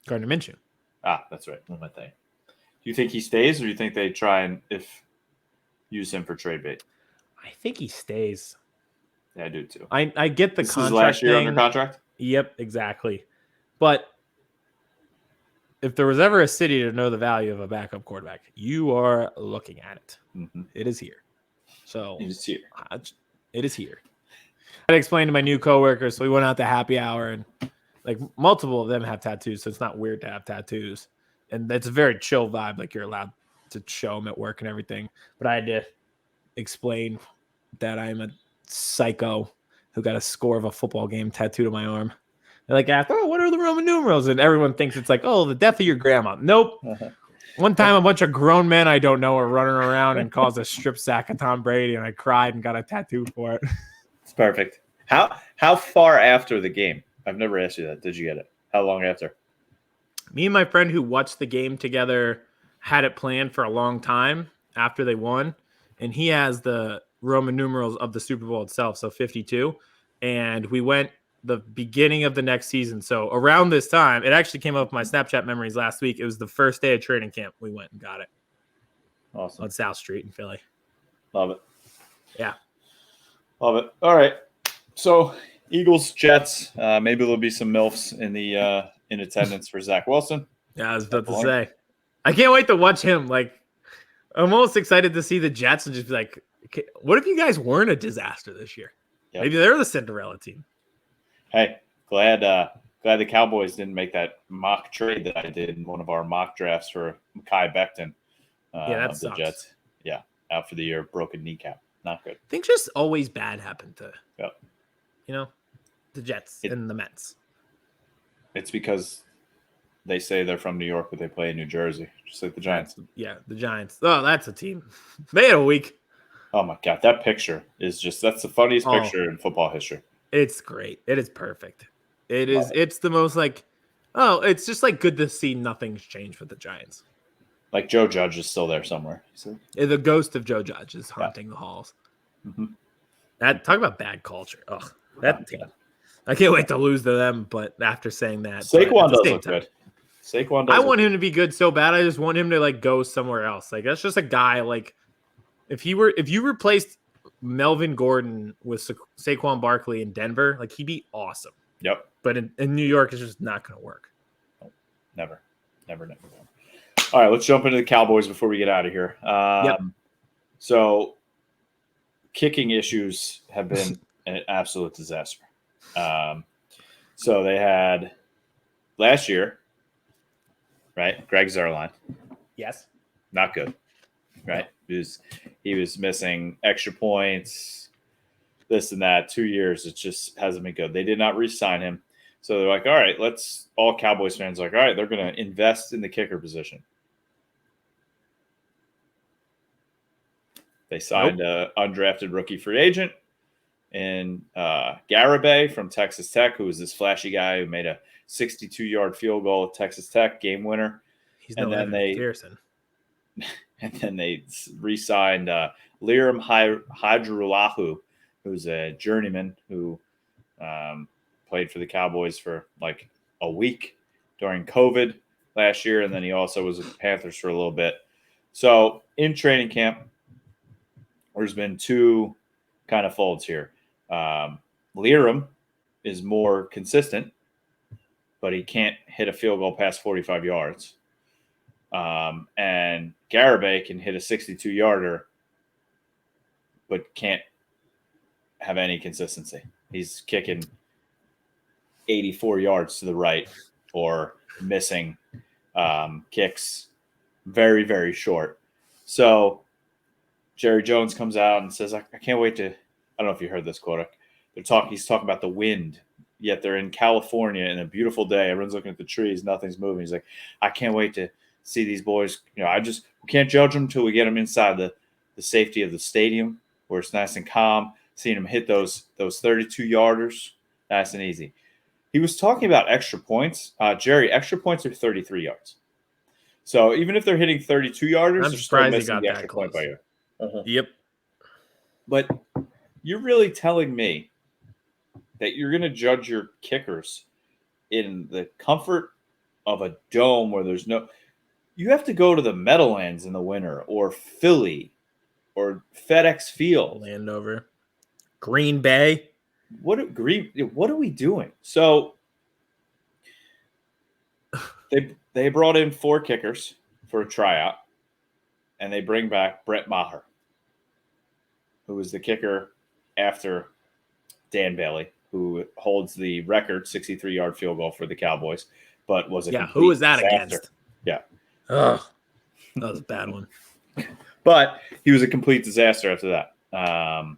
Gardner Minshew. That's right. What am I saying? Do you think he stays, or do you think they try and use him for trade bait? I think he stays. Yeah, I do too. I get the This is contract last year thing. under contract. Yep, exactly. But if there was ever a city to know the value of a backup quarterback, you are looking at it. Mm-hmm. It is here. So He's here. it is here. I explained to my new coworkers, so we went out to happy hour, and like multiple of them have tattoos, so it's not weird to have tattoos, and it's a very chill vibe. Like you're allowed to show them at work and everything. But I had to explain that I'm a psycho who got a score of a football game tattooed on my arm. They're like, oh, what are the Roman numerals? And everyone thinks it's like, oh, the death of your grandma. Nope. Uh-huh. One time, a bunch of grown men I don't know were running around and caused a strip sack of Tom Brady, and I cried and got a tattoo for it. It's perfect. How far after the game? I've never asked you that. Did you get it? How long after? Me and my friend who watched the game together had it planned for a long time after they won, and he has the Roman numerals of the Super Bowl itself, so 52, and we went the beginning of the next season. So around this time, it actually came up with my Snapchat memories last week. It was the first day of training camp. We went and got it Awesome. on South Street in Philly. Love it. Yeah. Love it. All right. So Eagles, Jets. Maybe there'll be some MILFs in attendance for Zach Wilson. Yeah, I was about to say. I can't wait to watch him. Like, I'm almost excited to see the Jets and just be like, okay, what if you guys weren't a disaster this year? Yep. Maybe they're the Cinderella team. Hey, glad the Cowboys didn't make that mock trade that I did in one of our mock drafts for Mekhi Becton. That of the sucks. Jets. Yeah, out for the year, broken kneecap. Not good. Things just always bad happen to, Yep. The Jets and the Mets. It's because they say they're from New York, but they play in New Jersey, just like the Giants. Yeah, the Giants. Oh, that's a team. They had a week. Oh my God, that picture is that's the funniest Oh. picture in football history. It's great. It is perfect. It is. Love it. It's the most like, it's just like good to see nothing's changed with the Giants. Like Joe Judge is still there somewhere. The ghost of Joe Judge is haunting the halls. Mm-hmm. That talk about bad culture. Ugh, that team. I can't wait to lose to them. But after saying that, Saquon does same look time, good. Saquon does. I want him to be good so bad. I just want him to like go somewhere else. Like that's just a guy. Like if you replaced Melvin Gordon with Saquon Barkley in Denver, like he'd be awesome. Yep. But in New York, it's just not going to work. Never. All right, let's jump into the Cowboys before we get out of here. Yep. So, kicking issues have been an absolute disaster. So they had last year, right? Greg Zuerlein, Yes. not good, right? He was missing extra points, this and that. 2 years, it just hasn't been good. They did not re-sign him. So they're like, all right, all Cowboys fans are like, all right, they're going to invest in the kicker position. They signed an undrafted rookie free agent in Garibay from Texas Tech, who was this flashy guy who made a 62-yard field goal at Texas Tech, game winner. He's no Evan McPherson. And then they re-signed Liram Hydrulahu, who's a journeyman who played for the Cowboys for like a week during COVID last year, and then he also was with the Panthers for a little bit. So in training camp, there's been two kind of folds here. Liram is more consistent, but he can't hit a field goal past 45 yards. And Garibay can hit a 62-yarder, but can't have any consistency. He's kicking 84 yards to the right or missing kicks very, very short. So Jerry Jones comes out and says, I can't wait to – I don't know if you heard this quote. He's talking about the wind, yet they're in California in a beautiful day. Everyone's looking at the trees. Nothing's moving. He's like, I can't wait to see these boys. We can't judge them until we get them inside the safety of the stadium where it's nice and calm. Seeing them hit those 32-yarders, nice and easy. He was talking about extra points. Jerry, extra points are 33 yards. So even if they're hitting 32-yarders, they're still missing the extra point by you. Yep. But you're really telling me that you're going to judge your kickers in the comfort of a dome where there's no – you have to go to the Meadowlands in the winter or Philly or FedEx Field. Landover. Green Bay. What are we doing? So they brought in 4 kickers for a tryout, and they bring back Brett Maher, who was the kicker after Dan Bailey, who holds the record 63-yard field goal for the Cowboys, but was a who was that disaster. against? Yeah. Ugh, that was a bad one. But he was a complete disaster after that.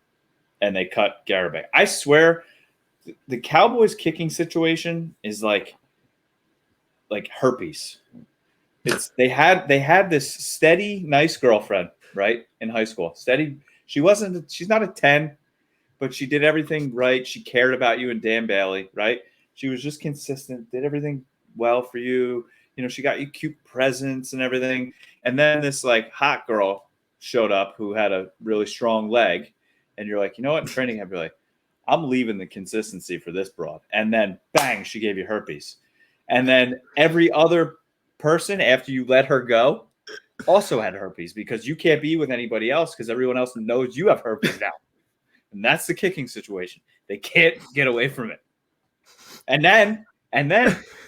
And they cut Garibay. I swear the Cowboys kicking situation is like herpes. They had this steady, nice girlfriend, right, in high school. Steady. She's not a 10, but she did everything right. She cared about you and Dan Bailey, right? She was just consistent, did everything well for you. She got you cute presents and everything. And then this like hot girl showed up who had a really strong leg. And you're like, you know what? In training, I'd be like, I'm leaving the consistency for this broad. And then bang, she gave you herpes. And then every other person after you let her go also had herpes because you can't be with anybody else because everyone else knows you have herpes now. And that's the kicking situation. They can't get away from it. And then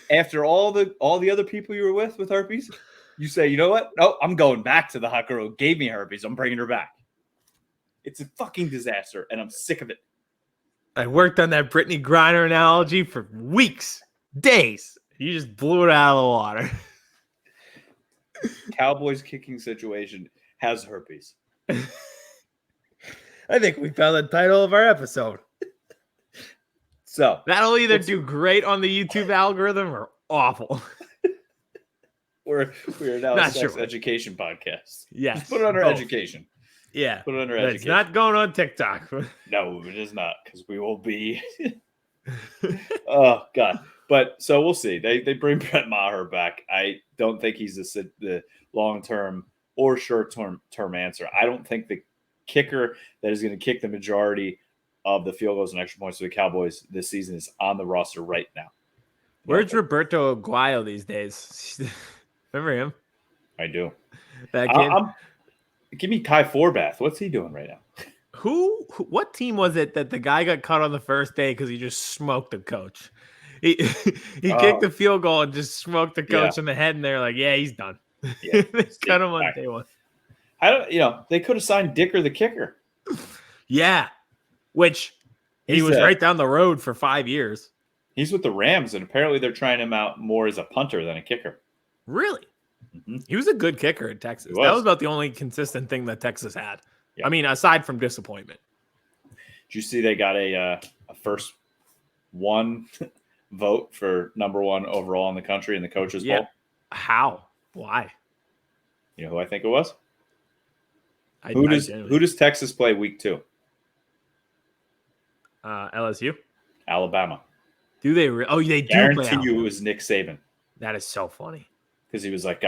after all the other people you were with herpes, you say, you know what? No, I'm going back to the hot girl who gave me herpes. I'm bringing her back. It's a fucking disaster, and I'm sick of it. I worked on that Brittany Griner analogy for weeks, days. You just blew it out of the water. Cowboys kicking situation has herpes. I think we found the title of our episode. So that'll either do great on the YouTube algorithm or awful. We are now a sex education podcast. Yes. Just put it under education. Yeah. Put it under but education. It's not going on TikTok. No, it is not, because we will be. Oh, God. But so we'll see. They bring Brett Maher back. I don't think he's the long-term or short-term answer. I don't think the kicker that is going to kick the majority of the field goals and extra points for the Cowboys this season is on the roster right now. Where's Roberto Aguayo these days? Remember him? I do. That kid. Give me Kai Forbath. What's he doing right now? What team was it that the guy got cut on the first day because he just smoked the coach? He kicked the field goal and just smoked the coach in the head, and they're like, "Yeah, he's done." Yeah, they cut him on day one. They could have signed Dicker the kicker. Yeah, which he was right down the road for 5 years. He's with the Rams, and apparently they're trying him out more as a punter than a kicker. Really? Mm-hmm. He was a good kicker in Texas. That was about the only consistent thing that Texas had. Yeah. I mean, aside from disappointment. Did you see they got a first one vote for number 1 overall in the country in the coaches poll? How? Why? You know who I think it was? Who does Texas play week 2? LSU. Alabama. Do they? They do. Guarantee you it was Nick Saban. That is so funny. Because he was like,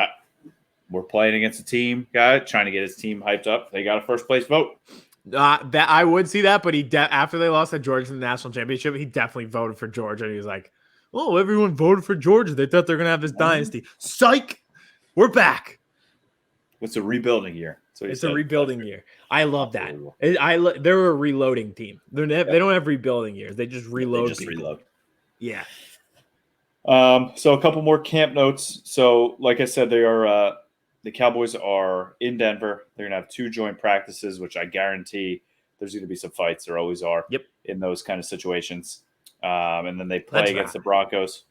we're playing against a team guy trying to get his team hyped up. They got a first place vote. That I would see that, but after they lost to Georgia in the national championship, he definitely voted for Georgia. And he was like, "Oh, everyone voted for Georgia. They thought they're gonna have this dynasty. Psych, we're back. It's a rebuilding year. It's a rebuilding year. I love that. They're a reloading team. They don't have rebuilding years. They just reload. Reload. Yeah. So a couple more camp notes. So, like I said, they are the Cowboys are in Denver. They're gonna have 2 joint practices, which I guarantee there's going to be some fights. There always are. Yep. In those kind of situations. And then they play against the Broncos.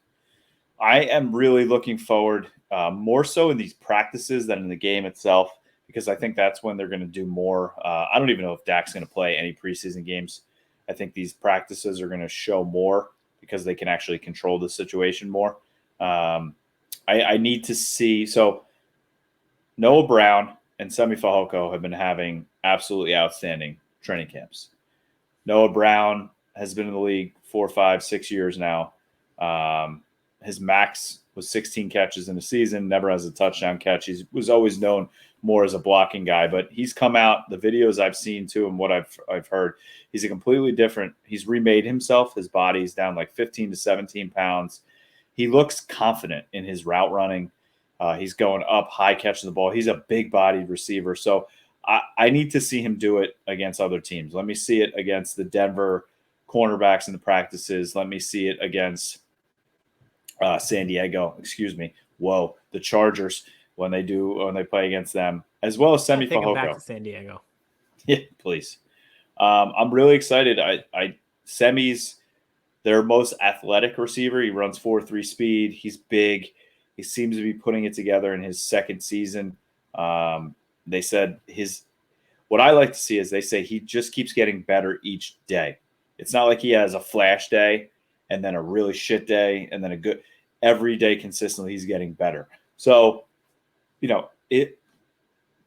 I am really looking forward more so in these practices than in the game itself, because I think that's when they're going to do more. I don't even know if Dak's going to play any preseason games. I think these practices are going to show more because they can actually control the situation more. I need to see. So Noah Brown and Semi Fehoko have been having absolutely outstanding training camps. Noah Brown has been in the league 4, 5, 6 years now. His max was 16 catches in a season, never has a touchdown catch. He was always known more as a blocking guy, but he's come out, the videos I've seen too, and what I've heard, he's a completely different. He's remade himself. His body's down like 15 to 17 pounds. He looks confident in his route running. He's going up high, catching the ball. He's a big-bodied receiver. So I need to see him do it against other teams. Let me see it against the Denver cornerbacks in the practices. Let me see it against San Diego. The Chargers when they play against them, as well as Semi Fehoko. Back to San Diego. Yeah, please. I'm really excited. Semi's their most athletic receiver. He runs 4.3 speed. He's big. He seems to be putting it together in his second season. They said what I like to see is they say he just keeps getting better each day. It's not like he has a flash day and then a really shit day and then a good every day consistently he's getting better. So,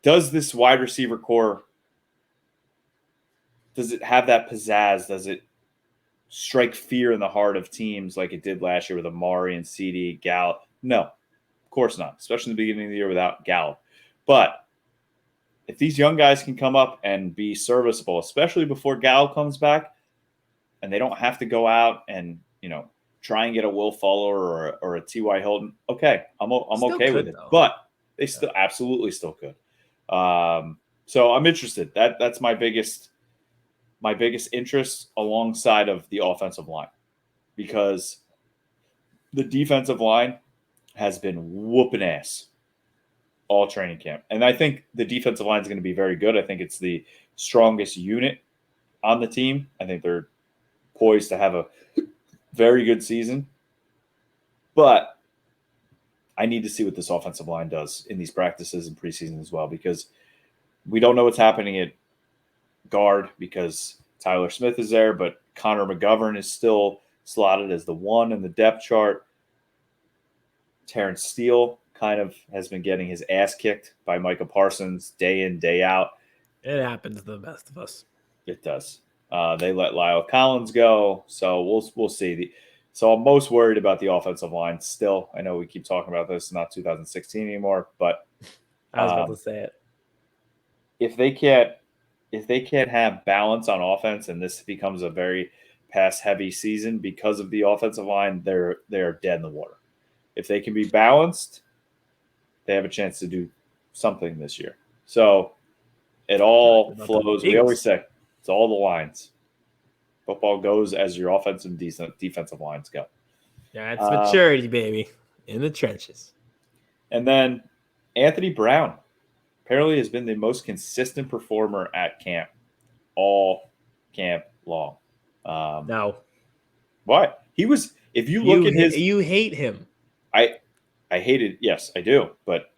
does this wide receiver core, does it have that pizzazz? Does it strike fear in the heart of teams like it did last year with Amari and CD, Gallup? No, of course not, especially in the beginning of the year without Gallup. But if these young guys can come up and be serviceable, especially before Gallup comes back, and they don't have to go out and, try and get a Will Fuller or a T.Y. Hilton, okay, I'm okay with it. Though. But they still absolutely still could. So I'm interested. That's my biggest interest alongside of the offensive line, because the defensive line has been whooping ass all training camp. And I think the defensive line is going to be very good. I think it's the strongest unit on the team. I think they're poised to have a very good season. But I need to see what this offensive line does in these practices and preseason as well, because we don't know what's happening at guard because Tyler Smith is there, but Connor McGovern is still slotted as the 1 in the depth chart. Terrence Steele kind of has been getting his ass kicked by Micah Parsons day in, day out. It happens to the best of us. It does. They let Lyle Collins go, so we'll see. So I'm most worried about the offensive line still. I know we keep talking about this, not 2016 anymore, but I was about to say it. If they can't have balance on offense and this becomes a very pass-heavy season because of the offensive line, they're dead in the water. If they can be balanced, they have a chance to do something this year. So it all flows. We always say it's all the lines. Football goes as your offensive and defensive lines go. Yeah, it's maturity, baby, in the trenches. And then Anthony Brown apparently has been the most consistent performer at camp all camp long. No. What? He was, if you look at his... You hate him. I hated, yes, I do, but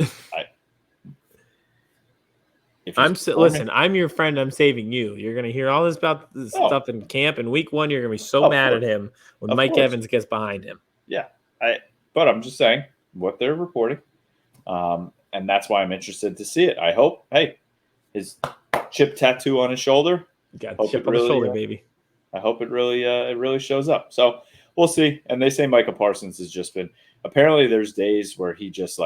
listen, I'm your friend. I'm saving you. You're going to hear all this about this stuff in camp. In week 1, you're going to be so mad at him when Mike Evans gets behind him. Yeah. But I'm just saying what they're reporting. And that's why I'm interested to see it. I hope, his chip tattoo on his shoulder. You got a chip on his shoulder, baby. I hope it really shows up. So we'll see. And they say Micah Parsons has just been – apparently there's days where he just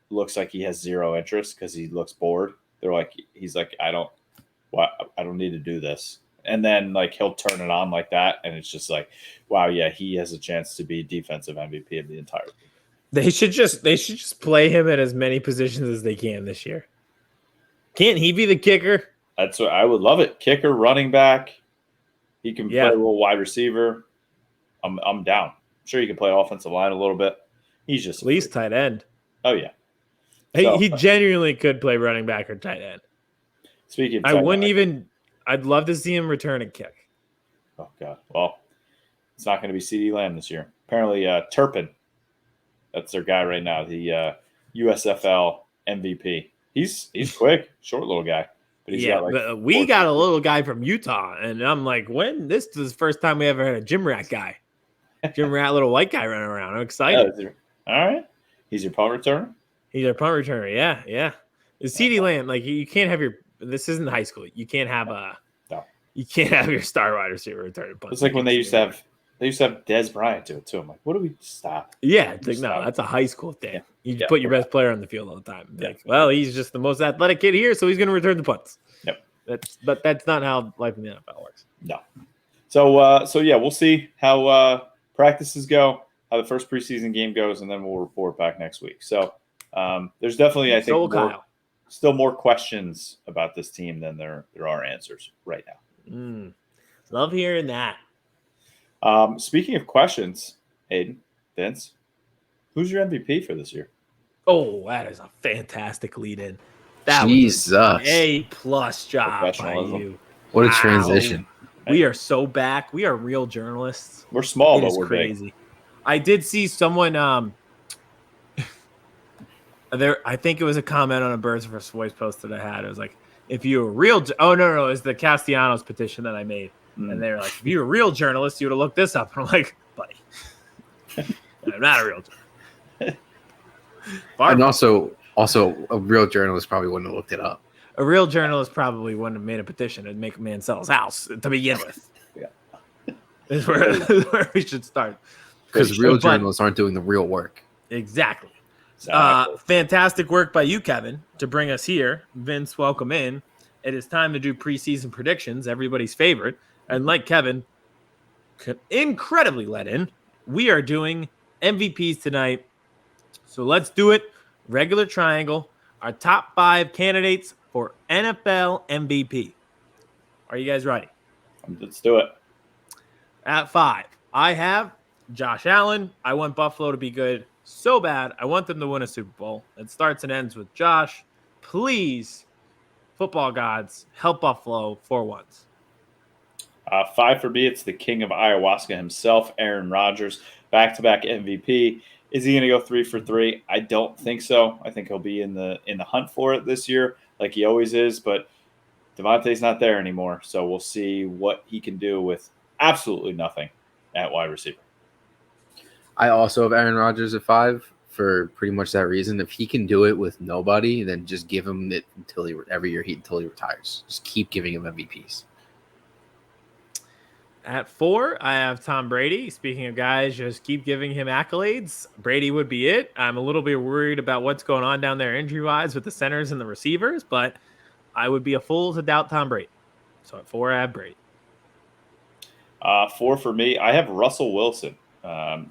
looks like he has zero interest because he looks bored. He's like, I don't need to do this. And then he'll turn it on like that, and it's just like, wow, yeah, he has a chance to be defensive MVP of the entire team. They should just play him at as many positions as they can this year. Can't he be the kicker? That's what I would love it. Kicker, running back. He can play a little wide receiver. I'm down. I'm sure he can play offensive line a little bit. He's just at least tight end. Oh yeah. He genuinely could play running back or tight end. Speaking of tight end, I'd love to see him return a kick. Oh God. Well, it's not going to be CeeDee Lamb this year. Apparently, Turpin. That's their guy right now. The USFL MVP. He's quick, short little guy. But he's got we got a little guy from Utah, and I'm like, when this is the first time we ever had a gym rat guy, little white guy running around. I'm excited. All right, he's your punt returner. He's our punt returner. Yeah. Is CeeDee Lamb you can't have your? This isn't high school. You can't have You can't have your star wide receiver returning punt. It's like when they used to have Dez Bryant do it too. I'm like, what do we stop? Yeah, that's a high school thing. You put your best player on the field all the time. Well, he's just the most athletic kid here, so he's going to return the punts. Yep. But that's not how life in the NFL works. No. So yeah, we'll see how practices go, how the first preseason game goes, and then we'll report back next week. So there's definitely, I think, still more questions about this team than there are answers right now. Love hearing that. Speaking of questions, Aidan, Vince, who's your MVP for this year? Oh, that is a fantastic lead-in. That Jesus. was an A+ job by you. What a transition. We are so back. We are real journalists. We're small, It but is we're crazy. big. I did see someone I think it was a comment on a Birds vs. Boys post that I had. It was like, if you're a real – oh, no, it was the Castellanos petition that I made. And they were like, if you're a real journalist, you would have looked this up. And I'm like, buddy, I'm not a real journalist. And also a real journalist probably wouldn't have looked it up. A real journalist probably wouldn't have made a petition to make a man sell his house to begin with. Is where we should start. Because real journalists aren't doing the real work. Exactly. Fantastic work by you, Kevin, to bring us here. Vince, welcome in. It is time to do preseason predictions, everybody's favorite. And like Kevin incredibly let in, we are doing MVPs tonight. So let's do it. Regular triangle. Our top 5 candidates for NFL MVP. Are you guys ready? Let's do it. At 5, I have Josh Allen. I want Buffalo to be good so bad. I want them to win a Super Bowl. It starts and ends with Josh. Please, football gods, help Buffalo for once. 5 for me, it's the king of ayahuasca himself, Aaron Rodgers, back-to-back MVP. Is he going to go 3 for 3? I don't think so. I think he'll be in the hunt for it this year, like he always is. But Devontae's not there anymore, so we'll see what he can do with absolutely nothing at wide receiver. I also have Aaron Rodgers at 5 for pretty much that reason. If he can do it with nobody, then just give him it until he retires. Just keep giving him MVPs. At 4, I have Tom Brady. Speaking of guys, just keep giving him accolades. Brady would be it. I'm a little bit worried about what's going on down there injury-wise with the centers and the receivers, but I would be a fool to doubt Tom Brady. So at 4, I have Brady. 4 for me, I have Russell Wilson.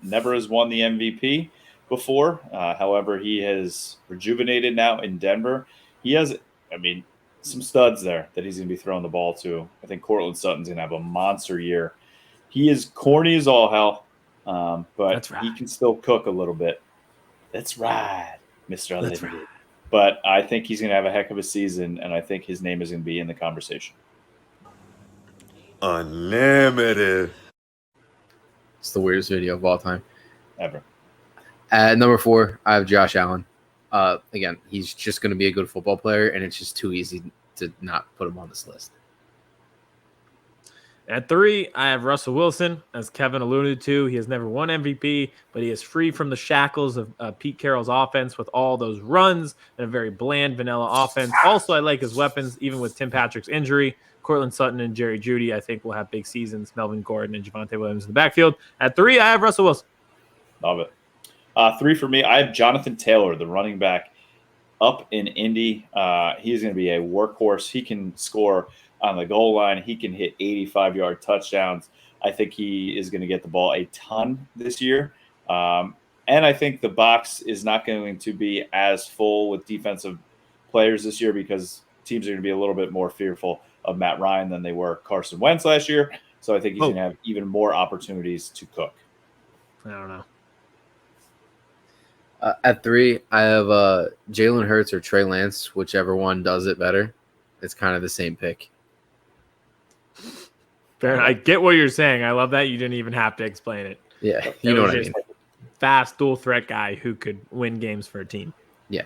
Never has won the MVP before. However, he has rejuvenated now in Denver. He has, some studs there that he's going to be throwing the ball to. I think Cortland Sutton's going to have a monster year. He is corny as all hell, but he can still cook a little bit. That's right, Mr. Unlimited. Right. But I think he's going to have a heck of a season, and I think his name is going to be in the conversation. Unlimited. It's the weirdest video of all time. Ever. At number 4, I have Josh Allen. Again, he's just going to be a good football player, and it's just too easy to not put him on this list. At 3, I have Russell Wilson. As Kevin alluded to, he has never won MVP, but he is free from the shackles of Pete Carroll's offense with all those runs and a very bland vanilla offense. Also, I like his weapons, even with Tim Patrick's injury. Cortland Sutton and Jerry Jeudy, I think, will have big seasons. Melvin Gordon and Javonte Williams in the backfield. At 3, I have Russell Wilson. Love it. 3 for me, I have Jonathan Taylor, the running back up in Indy. He's going to be a workhorse. He can score on the goal line. He can hit 85-yard touchdowns. I think he is going to get the ball a ton this year. And I think the box is not going to be as full with defensive players this year because teams are going to be a little bit more fearful of Matt Ryan than they were Carson Wentz last year. So I think he's going to have even more opportunities to cook. I don't know. At 3, I have Jalen Hurts or Trey Lance, whichever one does it better. It's kind of the same pick. Fair. I get what you're saying. I love that you didn't even have to explain it. Yeah, you know what I mean. Fast dual threat guy who could win games for a team. Yeah.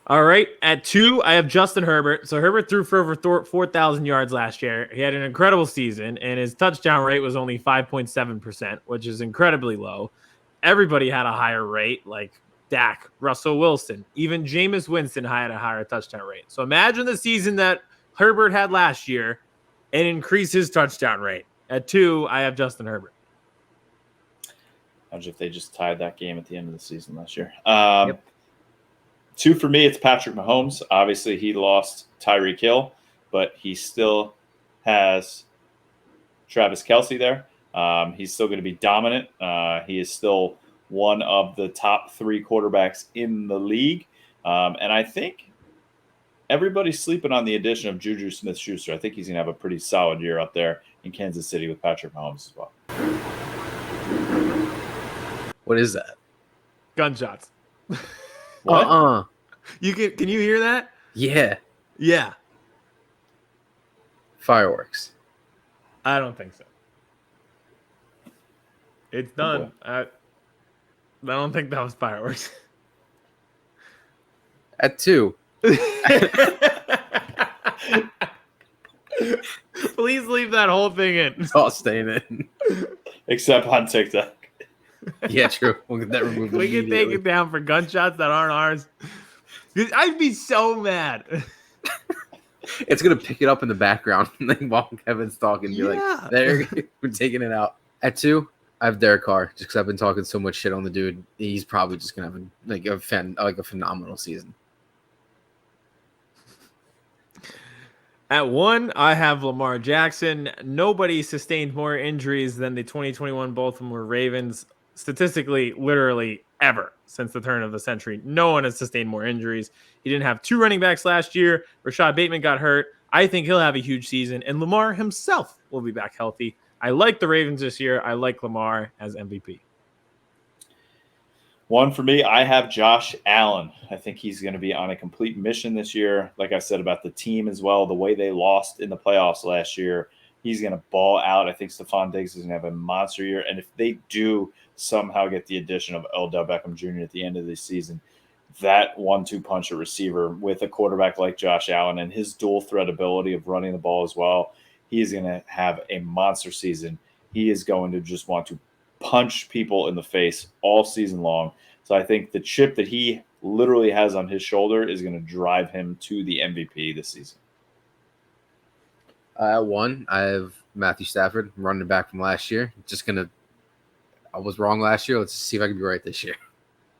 All right. At 2, I have Justin Herbert. So Herbert threw for over 4,000 yards last year. He had an incredible season, and his touchdown rate was only 5.7%, which is incredibly low. Everybody had a higher rate, like Dak, Russell Wilson, even Jameis Winston had a higher touchdown rate. So imagine the season that Herbert had last year and increase his touchdown rate. At 2, I have Justin Herbert. Imagine if they just tied that game at the end of the season last year. Yep. 2 for me, it's Patrick Mahomes. Obviously, he lost Tyreek Hill, but he still has Travis Kelce there. He's still going to be dominant. He is still one of the top 3 quarterbacks in the league. And I think everybody's sleeping on the addition of Juju Smith-Schuster. I think he's going to have a pretty solid year up there in Kansas City with Patrick Mahomes as well. What is that? Gunshots. What? Can you hear that? Yeah. Yeah. Fireworks. I don't think so. It's done. I don't think that was fireworks. At 2. Please leave that whole thing in. It's all staying in. Except on TikTok. Yeah, true. We'll get that removed. We can take it down for gunshots that aren't ours. I'd be so mad. It's gonna pick it up in the background like while Kevin's talking. Be like, "There, we're taking it out." At 2, I have Derek Carr, just because I've been talking so much shit on the dude. He's probably just gonna have a phenomenal season. At 1, I have Lamar Jackson. Nobody sustained more injuries than the 2021 Baltimore Ravens. Statistically, literally ever since the turn of the century. No one has sustained more injuries. He didn't have 2 running backs last year. Rashad Bateman got hurt. I think he'll have a huge season, and Lamar himself will be back healthy. I like the Ravens this year. I like Lamar as MVP. 1 for me, I have Josh Allen. I think he's going to be on a complete mission this year. Like I said about the team as well, the way they lost in the playoffs last year, he's going to ball out. I think Stephon Diggs is going to have a monster year. And if they do somehow get the addition of Odell Beckham Jr. at the end of the season, that 1-2 punch at receiver with a quarterback like Josh Allen and his dual threat ability of running the ball as well, he is going to have a monster season. He is going to just want to punch people in the face all season long. So I think the chip that he literally has on his shoulder is going to drive him to the MVP this season. At 1, I have Matthew Stafford, running back from last year. I was wrong last year. Let's see if I can be right this year.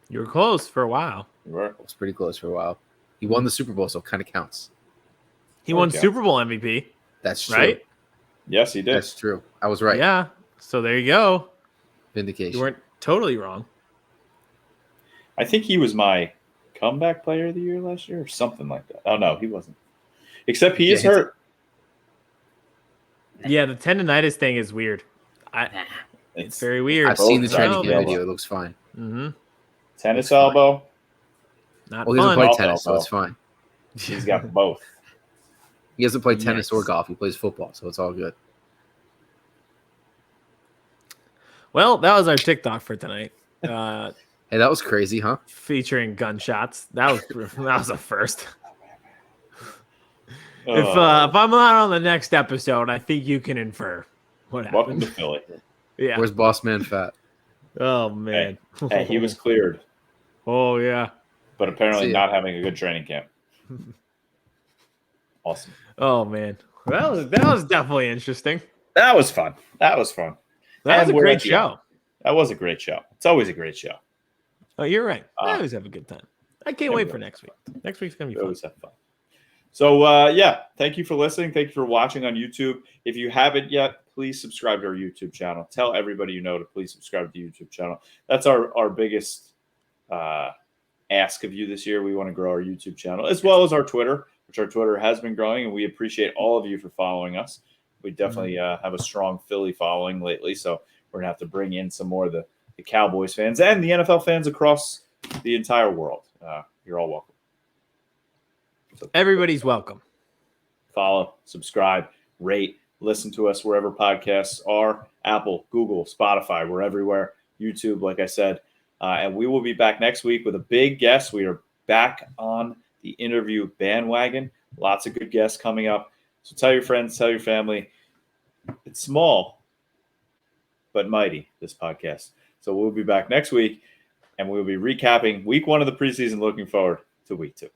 You were close for a while. You were. I was pretty close for a while. He won the Super Bowl, so it kind of counts. He won Super Bowl MVP. That's true. Right? Yes, he did. That's true. I was right. Yeah. So there you go. Vindication. You weren't totally wrong. I think he was my comeback player of the year last year or something like that. Oh, no, he wasn't. Except he is hurt. Yeah, the tendonitis thing is weird. It's very weird. I've seen the training elbow. video. It looks fine. Mm-hmm. Tennis elbow. Not Well, he doesn't fun. play tennis, so it's fine. He's got both. He doesn't play tennis Yes. or golf. He plays football, so it's all good. Well, that was our TikTok for tonight. Hey, that was crazy, huh? Featuring gunshots. That was a first. If I'm not on the next episode, I think you can infer what Welcome to happened. Philly. Yeah. Where's Boss Man Fat? Oh man. Hey, he was cleared, Oh yeah. but apparently See ya. not having a good training camp. Awesome. Oh man, that was definitely interesting. That was fun. That was a And we're great at the show. end. That was a great show. It's always a great show. Oh, you're right. I always have a good time. I can't wait for next week. Next week's gonna be We fun. always have fun. So thank you for listening. Thank you for watching on YouTube. If you haven't yet, please subscribe to our YouTube channel. Tell everybody you know to please subscribe to the YouTube channel. That's our biggest ask of you this year. We want to grow our YouTube channel as well as our Twitter, which our Twitter has been growing, and we appreciate all of you for following us. We definitely have a strong Philly following lately, so we're gonna have to bring in some more of the Cowboys fans and the NFL fans across the entire world. You're all welcome. So Everybody's welcome. follow, subscribe, rate, listen to us wherever podcasts are. Apple, Google, Spotify, we're everywhere. YouTube, like I said. And we will be back next week with a big guest. We are back on the interview bandwagon. Lots of good guests coming up. So tell your friends, tell your family. It's small, but mighty, this podcast. So we'll be back next week, and we'll be recapping week 1 of the preseason, looking forward to week 2.